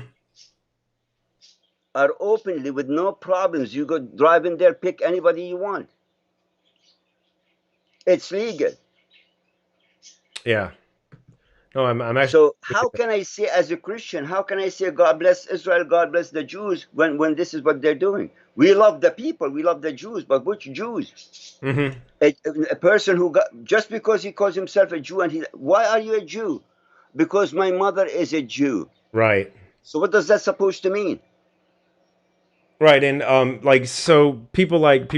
are openly with no problems. You go drive in there, pick anybody you want. It's legal. Yeah. No, I'm actually. So how can I say, as a Christian, how can I say God bless Israel, God bless the Jews when this is what they're doing? We love the people, we love the Jews, but which Jews? Mm-hmm. A person who got, just because he calls himself a Jew, and why are you a Jew? Because my mother is a Jew. Right. So what does that supposed to mean? Right, and like so people like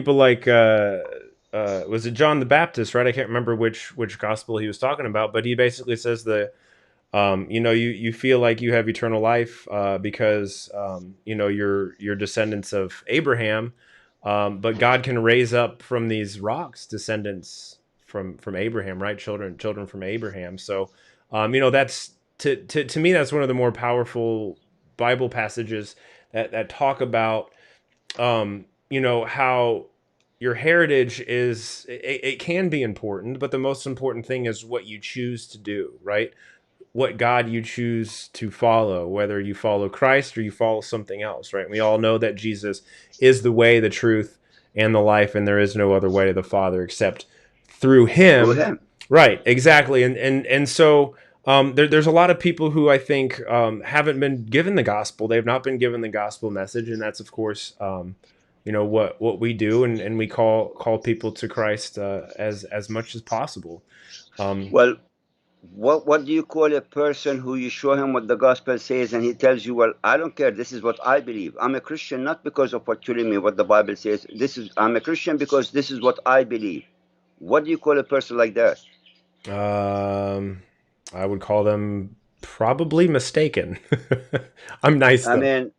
was it John the Baptist, right? I can't remember which gospel he was talking about, but he basically says the you feel like you have eternal life because you're descendants of Abraham, but God can raise up from these rocks descendants from Abraham, right? Children from Abraham. So that's to me that's one of the more powerful Bible passages that talk about how your heritage it can be important, but the most important thing is what you choose to do, right? What God you choose to follow, whether you follow Christ or you follow something else, right? We all know that Jesus is the way, the truth, and the life, and there is no other way to the Father except through Through Him. him. Right, exactly, and so there's a lot of people who I think haven't been given the gospel. They've not been given the gospel message, and that's of course what we do, and we call people to Christ as much as possible. Um, Well, what do you call a person who you show him what the gospel says and he tells you, well, I don't care, this is what I believe. I'm a Christian not because of what you're telling me, what the Bible says. I'm a Christian because this is what I believe. What do you call a person like that? Um, I would call them probably mistaken. I'm nice I though. mean,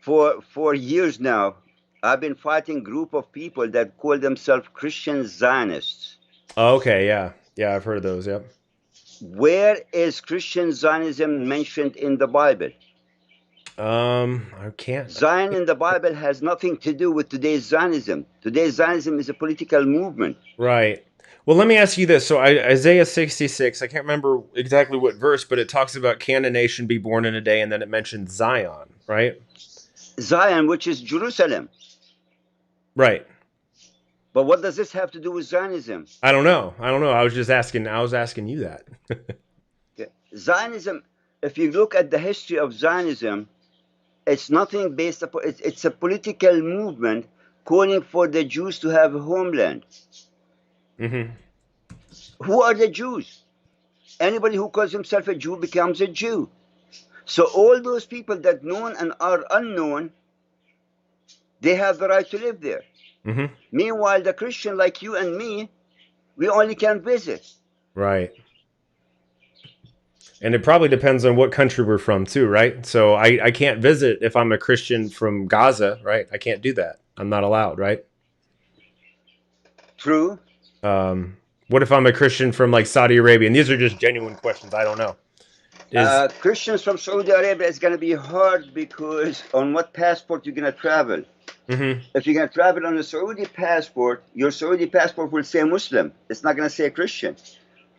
for years now, I've been fighting group of people that call themselves Christian Zionists. Oh, okay, yeah, yeah, I've heard of those. Yep. Where is Christian Zionism mentioned in the Bible? I can't. Zion in the Bible has nothing to do with today's Zionism. Today's Zionism is a political movement. Right. Well, let me ask you this. So, Isaiah 66, I can't remember exactly what verse, but it talks about can a nation be born in a day, and then it mentions Zion, right? Zion, which is Jerusalem. Right. But what does this have to do with Zionism? I don't know. I don't know. I was just asking. I was asking you that. Okay. Zionism, if you look at the history of Zionism, it's nothing based upon, it's a political movement calling for the Jews to have a homeland. Mm-hmm. Who are the Jews? Anybody who calls himself a Jew becomes a Jew. So all those people that known and are unknown, they have the right to live there. Mm-hmm. Meanwhile, the Christian like you and me, we only can visit. Right. And it probably depends on what country we're from too, right? So I can't visit if I'm a Christian from Gaza, right? I can't do that. I'm not allowed, right? True. What if I'm a Christian from like Saudi Arabia? And these are just genuine questions. I don't know. Is Christians from Saudi Arabia is going to be hard because on what passport you're going to travel. mm-hmm. If you're going to travel on a Saudi passport, your Saudi passport will say Muslim. It's not going to say Christian.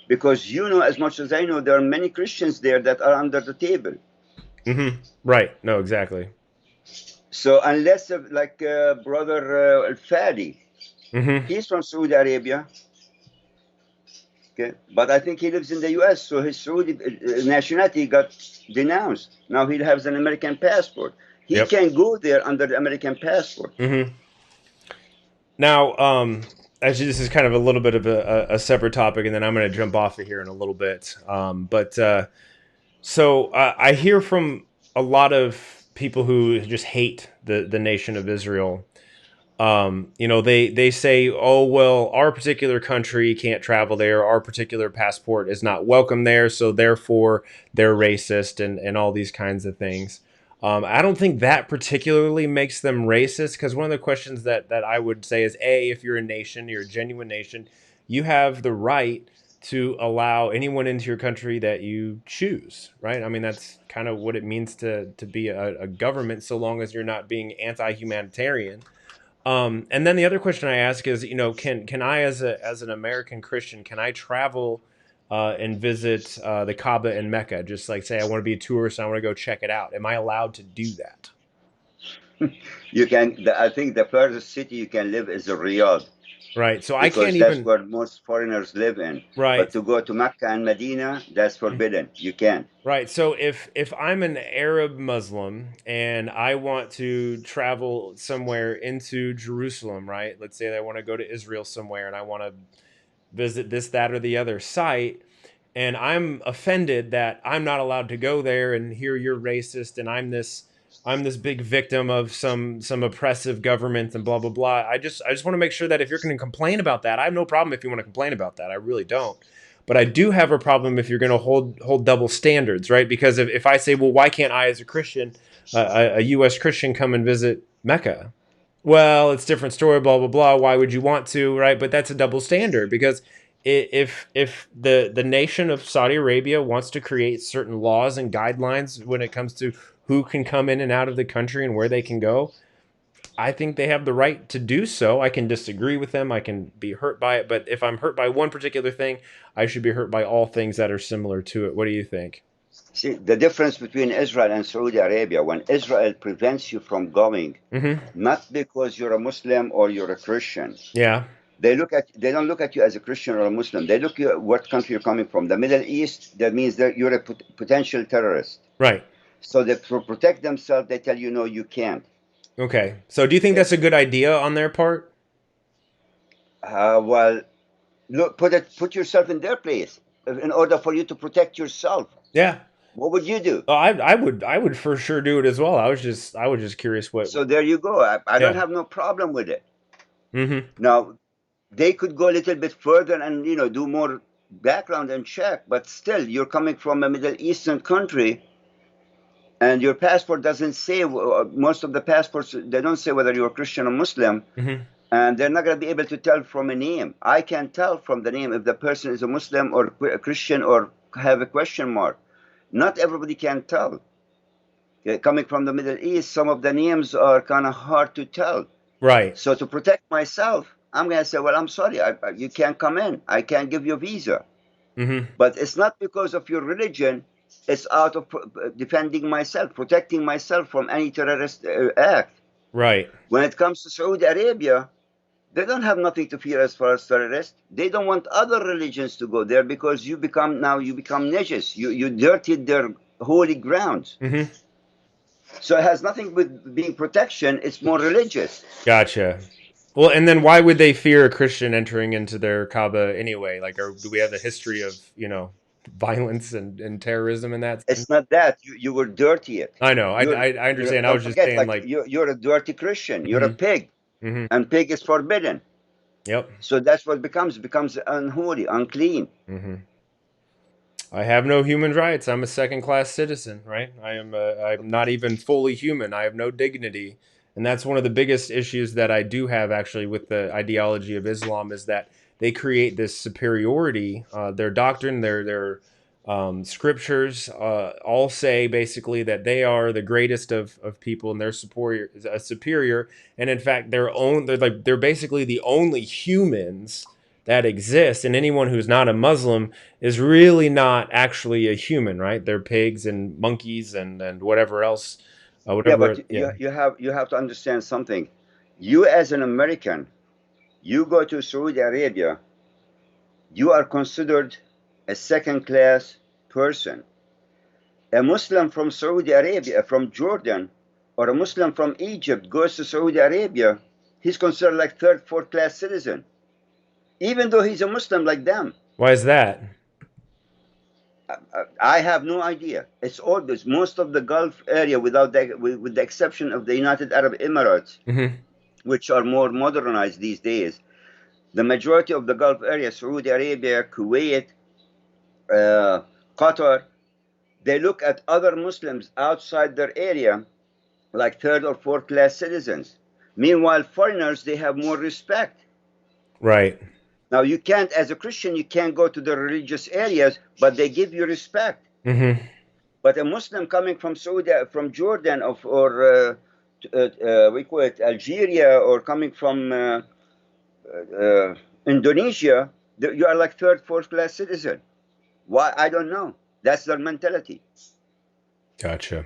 Because you know, as much as I know, there are many Christians there that are under the table. Mm-hmm. Right. No, exactly. So unless, like Brother Al-Fadi, Mm-hmm. he's from Saudi Arabia. Okay, but I think he lives in the U.S., so his Saudi nationality got denounced. Now he has an American passport. He Yep. can go there under the American passport. Mm-hmm. Now, actually, this is kind of a little bit of a separate topic, and then I'm going to jump off of here in a little bit. So I hear from a lot of people who just hate the nation of Israel. They say, oh well, our particular country can't travel there, our particular passport is not welcome there, so therefore they're racist and all these kinds of things. I don't think that particularly makes them racist, because one of the questions that I would say is, a, if you're a nation, you're a genuine nation, you have the right to allow anyone into your country that you choose, right? I mean, that's kind of what it means to be a government, so long as you're not being anti-humanitarian. And then the other question I ask is, can I, as an American Christian, can I travel and visit the Kaaba in Mecca? Just like say I want to be a tourist, and I want to go check it out. Am I allowed to do that? You can. I think the furthest city you can live is Riyadh, Right. So I can't because that's even. where most foreigners live in. But Right. to go to Mecca and Medina, that's forbidden. You can't. Right. So if I'm an Arab Muslim and I want to travel somewhere into Jerusalem, right? Let's say I want to go to Israel somewhere and I want to visit this, that, or the other site, and I'm offended that I'm not allowed to go there, and here you're racist, and I'm this big victim of some oppressive government and blah blah blah. I just want to make sure that if you're going to complain about that, I have no problem if you want to complain about that. I really don't. But I do have a problem if you're going to hold double standards, right? Because if I say, well, why can't I, as a Christian, a U.S. Christian, come and visit Mecca? Well, it's a different story, blah blah blah. Why would you want to, right? But that's a double standard, because if the nation of Saudi Arabia wants to create certain laws and guidelines when it comes to who can come in and out of the country and where they can go, I think they have the right to do so. I can disagree with them. I can be hurt by it, but if I'm hurt by one particular thing, I should be hurt by all things that are similar to it. What do you think? See, the difference between Israel and Saudi Arabia, when Israel prevents you from going, Mm-hmm. not because you're a Muslim or you're a Christian, Yeah. they don't look at you as a Christian or a Muslim. They look at what country you're coming from. The Middle East, that means that you're a potential terrorist. Right. So they, to protect themselves, they tell you, no, you can't. Okay. So do you think Okay. that's a good idea on their part? Well, look, put yourself in their place in order for you to protect yourself. Yeah. What would you do? Oh, I would for sure do it as well. I was just curious what. So there you go. I don't Yeah. have no problem with it. Mm-hmm. Now, they could go a little bit further and do more background and check, but still, you're coming from a Middle Eastern country, and your passport doesn't say. Most of the passports, they don't say whether you're Christian or Muslim, Mm-hmm. and they're not going to be able to tell from a name. I can tell from the name if the person is a Muslim or a Christian or have a question mark. Not everybody can tell. Coming from the Middle East, some of the names are kind of hard to tell. Right. So to protect myself, I'm going to say, well, I'm sorry, you can't come in. I can't give you a visa. Mm-hmm. But it's not because of your religion. It's out of defending myself, protecting myself from any terrorist act. Right. When it comes to Saudi Arabia, they don't have nothing to fear as far as terrorists. They don't want other religions to go there because you become najis. You dirtied their holy grounds. Mm-hmm. So it has nothing with being protection. It's more religious. Gotcha. Well, and then why would they fear a Christian entering into their Kaaba anyway? Like, or do we have a history of, violence and terrorism in that sense? It's not that you were dirty it. I know. You're I understand. I don't was just forget, saying, like like, you're a dirty Christian. You're a mm-hmm. pig, Mm-hmm. and pig is forbidden. Yep. So that's what becomes unholy, unclean. Mm-hmm. I have no human rights. I'm a second class citizen, right? I'm not even fully human. I have no dignity. And that's one of the biggest issues that I do have actually with the ideology of Islam is that they create this superiority. Their doctrine, their scriptures, all say basically that they are the greatest of people and they're superior. And in fact, they're basically the only humans that exist. And anyone who's not a Muslim is really not actually a human, right? They're pigs and monkeys and whatever else, Yeah, whatever. but Yeah. you have to understand something. You as an American, you go to Saudi Arabia, you are considered a second class person. A Muslim from Saudi Arabia, from Jordan, or a Muslim from Egypt goes to Saudi Arabia, he's considered like third, fourth class citizen, even though he's a Muslim like them. Why is that? I have no idea. It's always most of the Gulf area, with the exception of the United Arab Emirates, Mm-hmm. which are more modernized these days. The majority of the Gulf area, Saudi Arabia, Kuwait, Qatar, they look at other Muslims outside their area like third or fourth class citizens. Meanwhile, foreigners, they have more respect. Right. Now, you can't, as a Christian, you can't go to the religious areas, but they give you respect. Mm-hmm. But a Muslim coming from Saudi, from Jordan, we call it Algeria, or coming from Indonesia, you are like third, fourth class citizen. Why? I don't know. That's their mentality. Gotcha.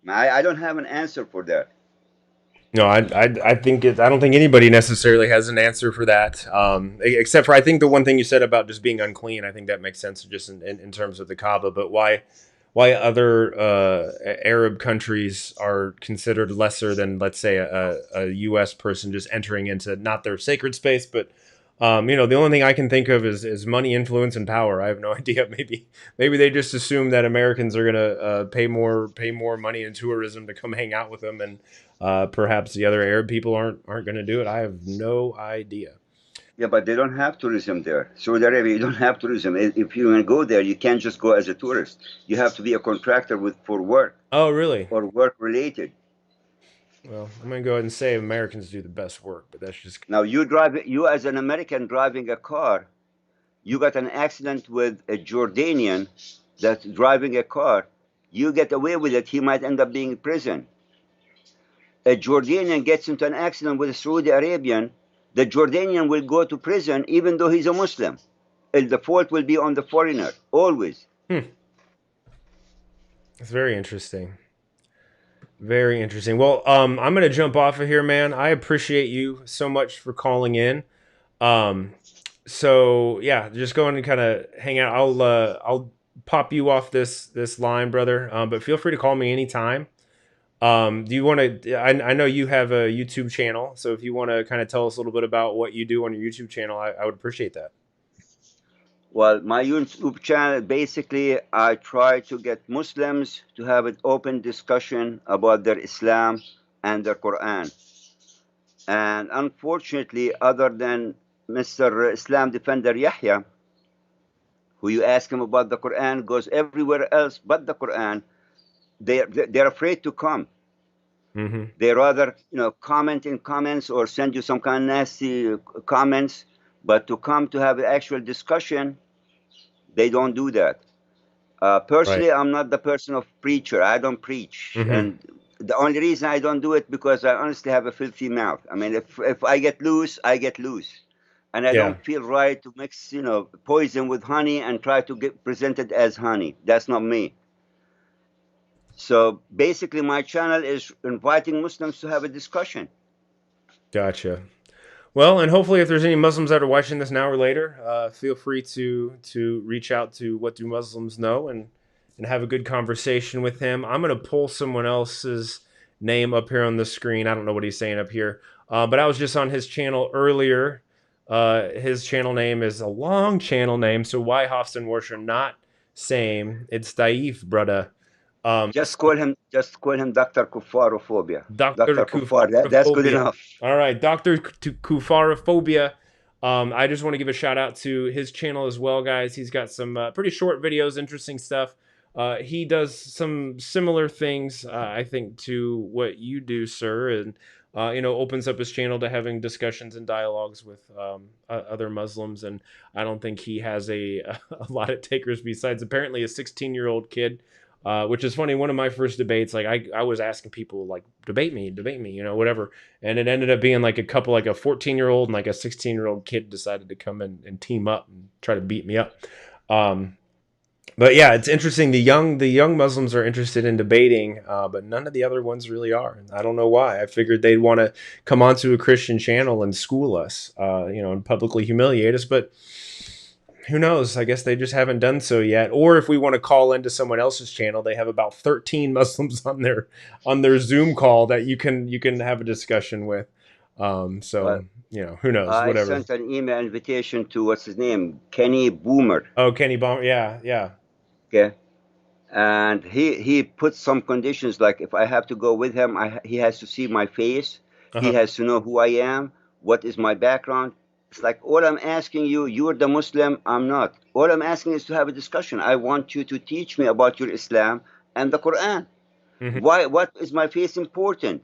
I don't have an answer for that. No, I think I don't think anybody necessarily has an answer for that. Except for I think the one thing you said about just being unclean, I think that makes sense just in terms of the Kaaba. But why other Arab countries are considered lesser than, let's say, a U.S. person just entering into not their sacred space, but the only thing I can think of is money, influence, and power. I have no idea. Maybe they just assume that Americans are gonna pay more money in tourism to come hang out with them, and perhaps the other Arab people aren't gonna do it. I have no idea. Yeah, but they don't have tourism there. Saudi Arabia, you don't have tourism. If you want to go there, you can't just go as a tourist. You have to be a contractor for work Oh, really? or work related. Well, I'm gonna go ahead and say Americans do the best work, but that's just Now you as an American driving a car, you got an accident with a Jordanian that's driving a car. You get away with it, he might end up being in prison. A Jordanian gets into an accident with a Saudi Arabian, the Jordanian will go to prison even though he's a Muslim. And the fault will be on the foreigner, always. it's very interesting. Very interesting. Well, I'm gonna jump off of here, man. I appreciate you so much for calling in. Um, so yeah, just go and kind of hang out. I'll pop you off this line, brother. But feel free to call me anytime. Do you want to? I know you have a YouTube channel, so if you want to kind of tell us a little bit about what you do on your YouTube channel, I would appreciate that. Well, my YouTube channel, basically, I try to get Muslims to have an open discussion about their Islam and their Quran. And unfortunately, other than Mr. Islam defender Yahya, who you ask him about the Quran, goes everywhere else but the Quran, they're afraid to come. Mm-hmm. They rather, comment in comments or send you some kind of nasty comments, but to come to have an actual discussion, they don't do that. Right. Personally, I'm not the person of preacher. I don't preach, Mm-hmm. and the only reason I don't do it because I honestly have a filthy mouth. I mean, if I get loose, I get loose, and I Yeah. don't feel right to mix poison with honey and try to get presented as honey. That's not me. So basically, my channel is inviting Muslims to have a discussion. Gotcha. Well, and hopefully, if there's any Muslims that are watching this now or later, feel free to reach out to What Do Muslims Know and have a good conversation with him. I'm gonna pull someone else's name up here on the screen. I don't know what he's saying up here, but I was just on his channel earlier. His channel name is a long channel name, so why Hofsten Warscher not same? It's Daif, brother. Just call him Dr. Kufarophobia. Dr. Dr. Kufar. That's good Kufarophobia. enough. All right, Dr. Kufarophobia. I just want to give a shout out to his channel as well, guys. He's got some pretty short videos, interesting stuff. He does some similar things, I think, to what you do, sir, and opens up his channel to having discussions and dialogues with other Muslims. And I don't think he has a lot of takers besides apparently a 16-year-old kid, which is funny. One of my first debates, like I was asking people like, debate me, whatever. And it ended up being like a couple, like a 14-year-old and like a 16-year-old kid decided to come in and team up and try to beat me up. Um, but yeah, it's interesting. The young Muslims are interested in debating, but none of the other ones really are. I don't know why. I figured they'd want to come onto a Christian channel and school us, and publicly humiliate us. But who knows? I guess they just haven't done so yet. Or if we want to call into someone else's channel, they have about 13 Muslims on their Zoom call that you can have a discussion with. Well, So who knows? I Whatever. sent an email invitation to what's his name, Kenny Boomer. Oh, Kenny Bomber. Yeah, yeah. Okay, and he put some conditions like if I have to go with him, he has to see my face, he Uh-huh. has to know who I am, what is my background. It's like all I'm asking you, you're the Muslim, I'm not. All I'm asking is to have a discussion. I want you to teach me about your Islam and the Quran. Hmm. Why? What is my face important?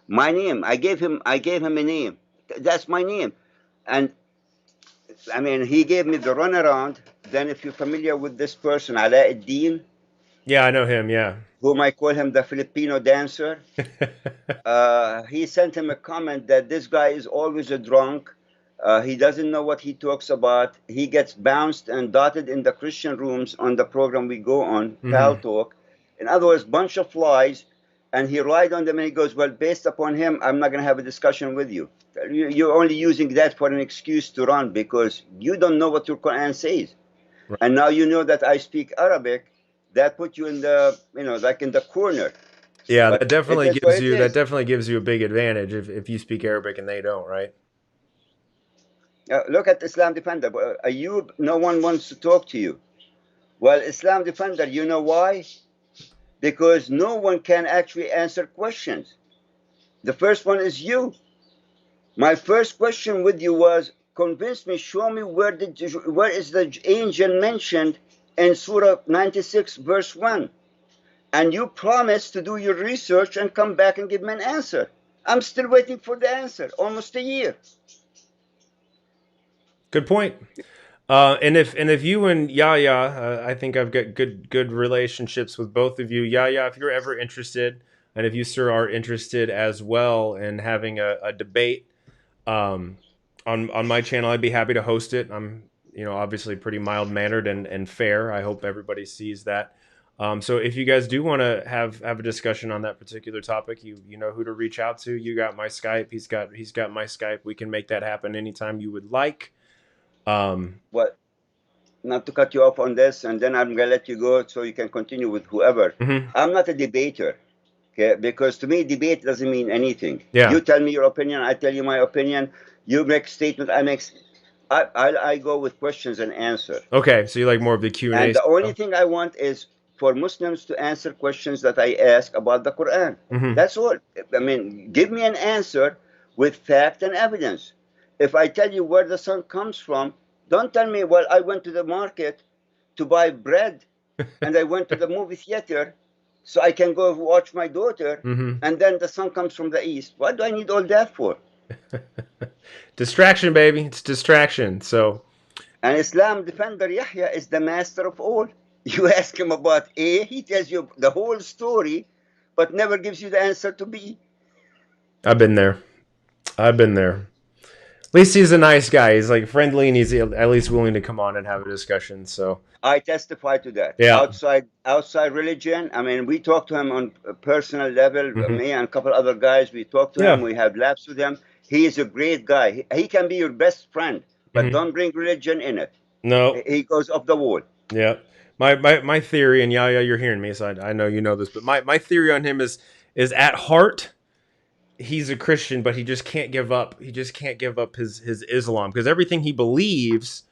My name. I gave him a name. That's my name. And I mean, he gave me the runaround. Then, if you're familiar with this person, Alauddin, Yeah, I know him. Yeah. whom I call him the Filipino dancer, he sent him a comment that this guy is always a drunk. He doesn't know what he talks about. He gets bounced and dotted in the Christian rooms on the program we go on, Pal Hmm. Talk. In other words, bunch of lies. And he relied on them and he goes, well, based upon him, I'm not going to have a discussion with you. You're only using that for an excuse to run because you don't know what your Quran says. Right. And now you know that I speak Arabic. That put you in the, like in the corner. Yeah, But it is what it that is. definitely gives you a big advantage if you speak Arabic and they don't, right? Look at Islam Defender. Ayub, no one wants to talk to you. Well, Islam Defender, you know why? Because no one can actually answer questions. The first one is you. My first question with you was, convince me, show me where is the angel mentioned in Surah 96, verse 1. And you promised to do your research and come back and give me an answer. I'm still waiting for the answer, almost a year. Good point. And if you and Yahya, I think I've got good relationships with both of you. Yahya, if you're ever interested, and if you sir are interested as well in having a debate, um, on my channel, I'd be happy to host it. I'm obviously pretty mild mannered and fair. I hope everybody sees that. So if you guys do want to have a discussion on that particular topic, you know who to reach out to. You got my Skype. He's got my Skype. We can make that happen anytime you would like. What? Not to cut you off on this, and then I'm gonna let you go so you can continue with whoever. Mhm. I'm not a debater, okay? Because to me, debate doesn't mean anything. Yeah. You tell me your opinion, I tell you my opinion. You make statement, I go with questions and answer. Okay, so you like more of the Q&A And the only style? thing I want is for Muslims to answer questions that I ask about the Quran. Hmm. That's all. I mean, give me an answer with fact and evidence. If I tell you where the sun comes from, don't tell me, well, I went to the market to buy bread and I went to the movie theater so I can go watch my daughter Hmm. and then the sun comes from the east. What do I need all that for? Distraction, baby. It's distraction. So And Islam Defender Yahya is the master of all. You ask him about A, he tells you the whole story, but never gives you the answer to B. I've been there. I've been there. At least he's a nice guy. He's like friendly, and he's at least willing to come on and have a discussion. So I testify to that. yeah. Outside religion, I mean, we talk to him on a personal level. Hmm. Me and a couple other guys, we talk to him. Yeah. We have laughs with him. He is a great guy. He can be your best friend, but Hmm. don't bring religion in it. No. He goes off the wall. Yeah. My theory, and yeah, you're hearing me, so I know you know this, but my theory on him is at heart he's a Christian, but he just can't give up. He just can't give up his Islam because everything he believes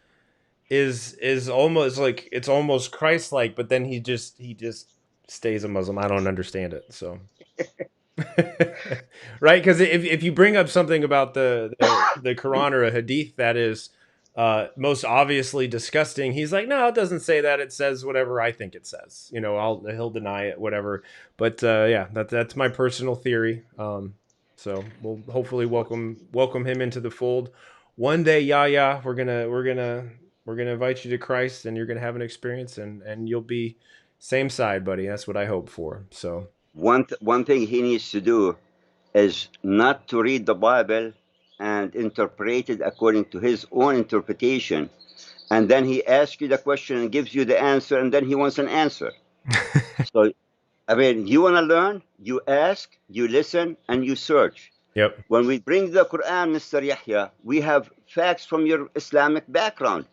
is almost like it's almost Christ like, but then he just stays a Muslim. I don't understand it. So right, because if you bring up something about the Quran or a hadith that is most obviously disgusting, he's like, no, it doesn't say that. It says whatever I think it says. He'll deny it, whatever. But yeah, that's my personal theory. So we'll hopefully welcome him into the fold one day. Yahya, we're gonna invite you to Christ, and you're gonna have an experience, and you'll be same side, buddy. That's what I hope for. So. One thing he needs to do is not to read the Bible and interpret it according to his own interpretation. And then he asks you the question and gives you the answer, and then he wants an answer. So, I mean, you want to learn, you ask, you listen, and you search. Yep. When we bring the Quran, Mr. Yahya, we have facts from your Islamic background.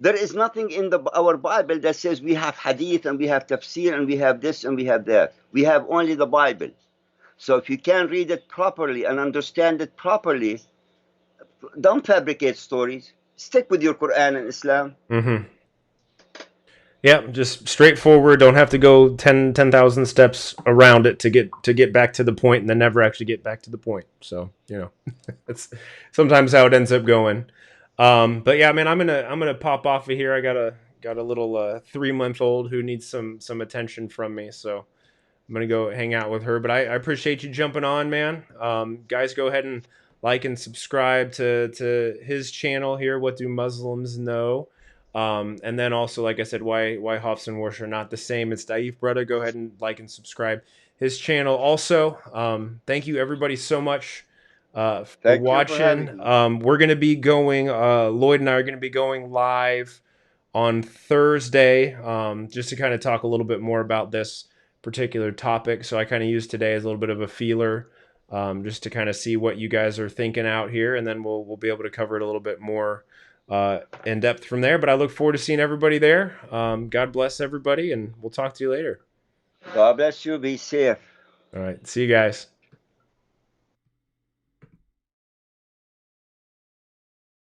There is nothing in our Bible that says we have hadith and we have tafsir and we have this and we have that. We have only the Bible. So if you can read it properly and understand it properly, don't fabricate stories. Stick with your Quran and Islam. Mm-hmm. Yeah, just straightforward. Don't have to go 10,000 steps around it to get back to the point, and then never actually get back to the point. So that's sometimes how it ends up going. But yeah, man, I'm gonna pop off of here. I got a little 3 month old who needs some attention from me. So I'm gonna go hang out with her. But I appreciate you jumping on, man. Guys, go ahead and like and subscribe to his channel here. What do Muslims know? And then also, like I said, why Hoffs and Warsh are not the same. It's Daif brother. Go ahead and like and subscribe his channel. Also, thank you everybody so much for Thank you for watching. having me. We're gonna be going. Lloyd and I are gonna be going live on Thursday, just to kind of talk a little bit more about this particular topic. So I kind of used today as a little bit of a feeler, just to kind of see what you guys are thinking out here, and then we'll be able to cover it a little bit more in depth from there. But I look forward to seeing everybody there. God bless everybody, and we'll talk to you later. God bless you. Be safe. All right, see you guys.